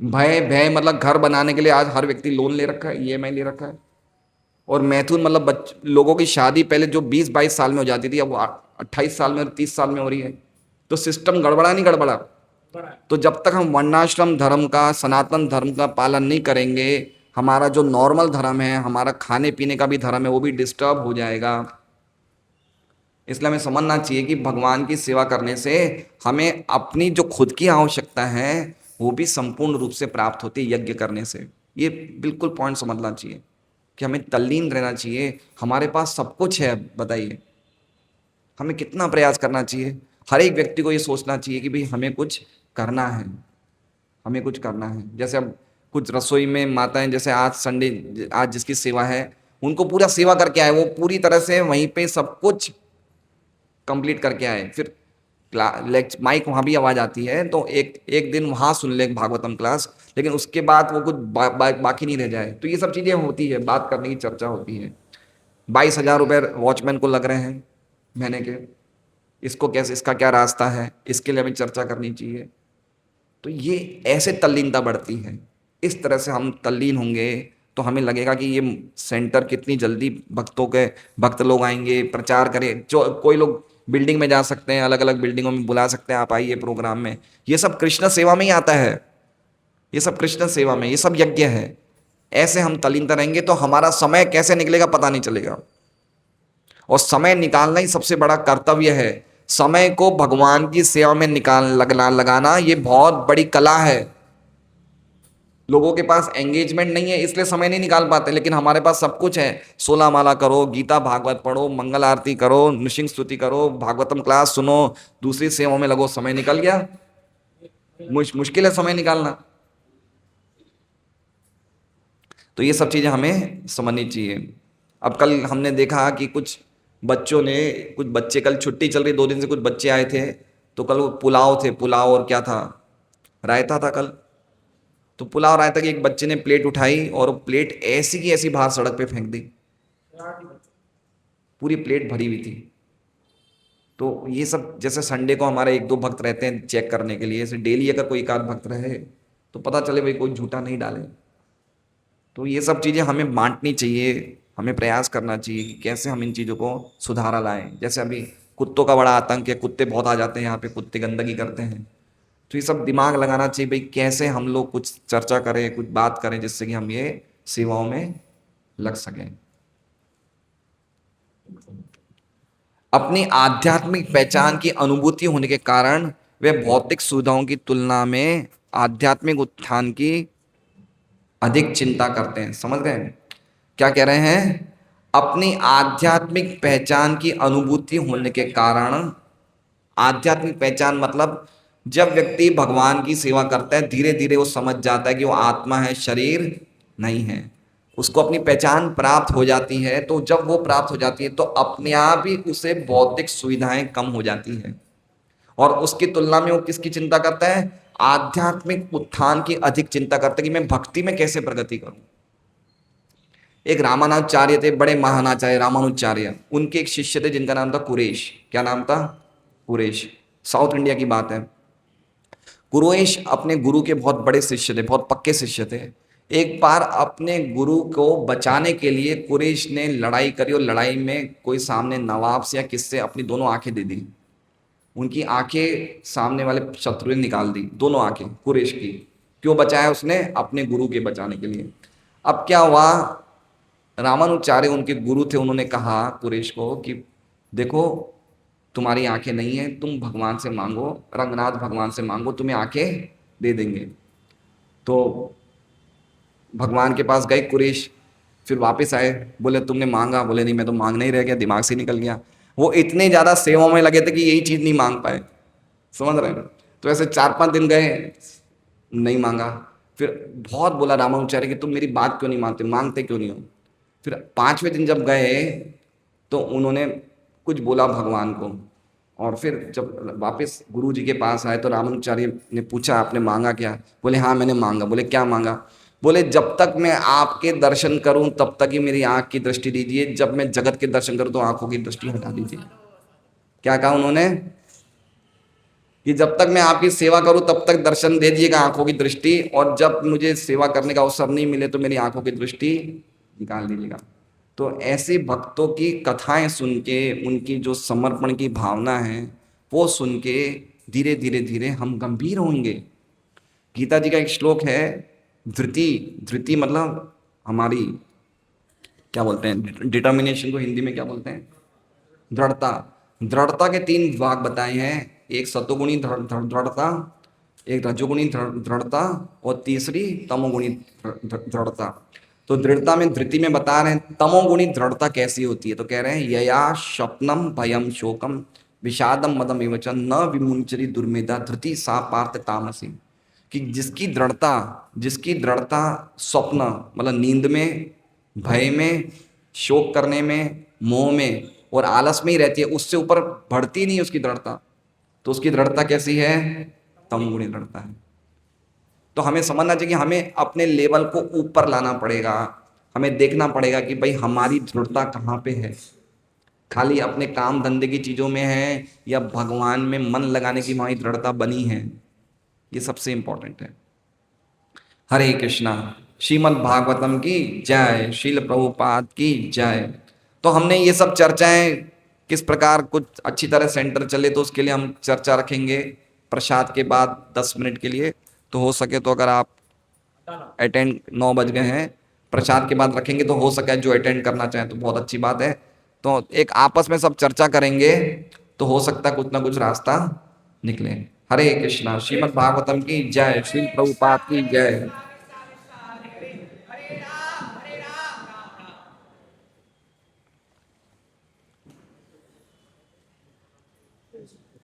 भय, भय मतलब घर बनाने के लिए आज हर व्यक्ति लोन ले रखा है, ईएमआई ले रखा है। और मैथुन मतलब लोगों की शादी पहले जो 20-22 साल में हो जाती थी, अब वो 28 साल में और 30 साल में हो रही है। तो सिस्टम गड़बड़ा नहीं गड़बड़ा? तो जब तक हम वर्णाश्रम धर्म का, सनातन धर्म का पालन नहीं करेंगे, हमारा जो नॉर्मल धर्म है, हमारा खाने पीने का भी धर्म है, वो भी डिस्टर्ब हो जाएगा। इसलिए हमें समझना चाहिए कि भगवान की सेवा करने से हमें अपनी जो खुद की आवश्यकता है वो भी संपूर्ण रूप से प्राप्त होती है यज्ञ करने से। ये बिल्कुल पॉइंट समझना चाहिए कि हमें तल्लीन रहना चाहिए। हमारे पास सब कुछ है, बताइए हमें कितना प्रयास करना चाहिए। हर एक व्यक्ति को ये सोचना चाहिए कि भाई हमें कुछ करना है, हमें कुछ करना है। जैसे अब कुछ रसोई में माताएं, जैसे आज संडे, आज जिसकी सेवा है उनको पूरा सेवा करके आए, वो पूरी तरह से वहीं पे सब कुछ कंप्लीट करके आए, फिर माइक वहाँ भी आवाज़ आती है तो एक दिन वहाँ सुन ले भागवतम क्लास, लेकिन उसके बाद वो कुछ बाकी नहीं रह जाए। तो ये सब चीज़ें होती है, बात करने की चर्चा होती है। 22,000 रुपये वॉचमैन को लग रहे हैं महीने के, इसको कैसे, इसका क्या रास्ता है, इसके लिए हमें चर्चा करनी चाहिए। तो ये ऐसे तल्लीनता बढ़ती है। इस तरह से हम तल्लीन होंगे तो हमें लगेगा कि ये सेंटर कितनी जल्दी भक्त लोग आएंगे, प्रचार करें। जो कोई लोग बिल्डिंग में जा सकते हैं, अलग अलग बिल्डिंगों में बुला सकते हैं, आप आइए प्रोग्राम में। ये सब कृष्ण सेवा में ही आता है, ये सब कृष्ण सेवा में, ये सब यज्ञ है। ऐसे हम तल्लीनता रहेंगे तो हमारा समय कैसे निकलेगा पता नहीं चलेगा। और समय निकालना ही सबसे बड़ा कर्तव्य है। समय को भगवान की सेवा में लगाना ये बहुत बड़ी कला है। लोगों के पास एंगेजमेंट नहीं है इसलिए समय नहीं निकाल पाते, लेकिन हमारे पास सब कुछ है। 16 माला करो, गीता भागवत पढ़ो, मंगल आरती करो, नृसिंह स्तुति करो, भागवतम क्लास सुनो, दूसरी सेवाओं में लगो, समय निकल गया। मुश्किल है समय निकालना। तो ये सब चीजें हमें समझनी चाहिए। अब कल हमने देखा कि कुछ बच्चे कल छुट्टी चल रही, 2 दिन से कुछ बच्चे आए थे, तो कल वो पुलाव और क्या था, रायता था कल। तो पुलाव रायता की एक बच्चे ने प्लेट उठाई और वो प्लेट ऐसी की ऐसी बाहर सड़क पे फेंक दी, पूरी प्लेट भरी हुई थी। तो ये सब, जैसे संडे को हमारे 1-2 भक्त रहते हैं चेक करने के लिए, ऐसे डेली अगर कोई 1 आध भक्त रहे तो पता चले भाई कोई झूठा नहीं डाले। तो ये सब चीज़ें हमें बांटनी चाहिए, हमें प्रयास करना चाहिए कि कैसे हम इन चीज़ों को सुधारा लाएं। जैसे अभी कुत्तों का बड़ा आतंक है, कुत्ते बहुत आ जाते हैं यहाँ पे, कुत्ते गंदगी करते हैं। तो ये सब दिमाग लगाना चाहिए भाई, कैसे हम लोग कुछ चर्चा करें, कुछ बात करें जिससे कि हम ये सेवाओं में लग सकें। अपनी आध्यात्मिक पहचान की अनुभूति होने के कारण वे भौतिक सुविधाओं की तुलना में आध्यात्मिक उत्थान की अधिक चिंता करते हैं। समझ गए क्या कह रहे हैं? अपनी आध्यात्मिक पहचान की अनुभूति होने के कारण, आध्यात्मिक पहचान मतलब जब व्यक्ति भगवान की सेवा करता है धीरे धीरे वो समझ जाता है कि वो आत्मा है, शरीर नहीं है। उसको अपनी पहचान प्राप्त हो जाती है। तो जब वो प्राप्त हो जाती है तो अपने आप ही उसे भौतिक सुविधाएं कम हो जाती हैं, और उसकी तुलना में वो किसकी चिंता करता है? आध्यात्मिक उत्थान की अधिक चिंता करता है कि मैं भक्ति में कैसे प्रगति करूं। एक रामानुजाचार्य थे, बड़े महानाचार्य रामानुजाचार्य, उनके एक शिष्य थे जिनका नाम था कुरेश। क्या नाम था? कुरेश। साउथ इंडिया की बात है। कुरेश अपने गुरु के बहुत बड़े शिष्य थे, बहुत पक्के शिष्य थे। एक बार अपने गुरु को बचाने के लिए कुरेश ने लड़ाई करी, और लड़ाई में कोई सामने नवाब से या किससे अपनी दोनों आंखें दे दी। उनकी आंखें सामने वाले शत्रु ने निकाल दी, दोनों आंखें कुरेश की। क्यों बचाया उसने? अपने गुरु के बचाने के लिए। अब क्या हुआ, रामानुजाचार्य उनके गुरु थे, उन्होंने कहा कुरेश को कि देखो तुम्हारी आंखें नहीं है, तुम भगवान से मांगो, रंगनाथ भगवान से मांगो, तुम्हें आंखें दे देंगे। तो भगवान के पास गए कुरेश, फिर वापस आए, बोले तुमने मांगा? बोले नहीं, मैं तो मांगना ही रह गया, दिमाग से निकल गया। वो इतने ज्यादा सेवा में लगे थे कि यही चीज नहीं मांग पाए। समझ रहे हैं? तो ऐसे 4-5 दिन गए, नहीं मांगा। फिर बहुत बोला रामानुजाचार्य कि तुम मेरी बात क्यों नहीं मानते, मांगते क्यों नहीं हो। फिर 5वें दिन जब गए तो उन्होंने कुछ बोला भगवान को, और फिर जब वापस गुरु जी के पास आए तो रामानुजाचार्य ने पूछा आपने मांगा क्या? बोले हाँ मैंने मांगा। बोले क्या मांगा? बोले जब तक मैं आपके दर्शन करूं तब तक ही मेरी आंख की दृष्टि दीजिए, जब मैं जगत के दर्शन करूं तो आंखों की दृष्टि हटा दीजिए। क्या कहा उन्होंने? कि जब तक मैं आपकी सेवा करूं तब तक दर्शन दे दीजिएगा आंखों की दृष्टि, और जब मुझे सेवा करने का अवसर नहीं मिले तो मेरी आंखों की दृष्टि निकाल दीजिएगा। तो ऐसे भक्तों की कथाएं सुन के, उनकी जो समर्पण की भावना है वो सुन के धीरे धीरे धीरे हम गंभीर होंगे। गीता जी का एक श्लोक है, धृति। धृति मतलब हमारी, क्या बोलते हैं डिटर्मिनेशन को हिंदी में क्या बोलते हैं? दृढ़ता। दृढ़ता के 3 भाग बताए हैं, एक सतोगुणी दृढ़ता, एक रजोगुणी दृढ़ता, और तीसरी तमोगुणी दृढ़ता। तो दृढ़ता में, धृति में बता रहे हैं तमोगुणी दृढ़ता कैसी होती है। तो कह रहे हैं यया स्वप्नम भयम शोकम विषादम मदम एवचन न विमुंचरी दुर्मेधा धृति सा पार्थ तामसी। कि जिसकी दृढ़ता स्वप्न मतलब नींद में, भय में, शोक करने में, मोह में और आलस में ही रहती है, उससे ऊपर बढ़ती नहीं उसकी दृढ़ता। तो उसकी दृढ़ता कैसी है? तमगुणी दृढ़ता है। तो हमें समझना चाहिए कि हमें अपने लेवल को ऊपर लाना पड़ेगा। हमें देखना पड़ेगा कि भाई हमारी दृढ़ता कहाँ पे है। खाली अपने काम धंधे की चीजों में है या भगवान में मन लगाने की हमारी दृढ़ता बनी है, ये सबसे इंपॉर्टेंट है। हरे कृष्णा। श्रीमद् भागवतम की जय, श्रील प्रभुपाद की जय। तो हमने ये सब चर्चाएं किस प्रकार कुछ अच्छी तरह सेंटर चले, तो उसके लिए हम चर्चा रखेंगे प्रसाद के बाद 10 मिनट के लिए। तो हो सके तो अगर आप अटेंड, 9 बज गए हैं, प्रसाद के बाद रखेंगे, तो हो सके जो अटेंड करना चाहें तो बहुत अच्छी बात है। तो एक आपस में सब चर्चा करेंगे तो हो सकता है कुछ ना कुछ रास्ता निकले। हरे कृष्णा। श्रीमद् भागवतम की जय, श्री प्रभुपाद की जय।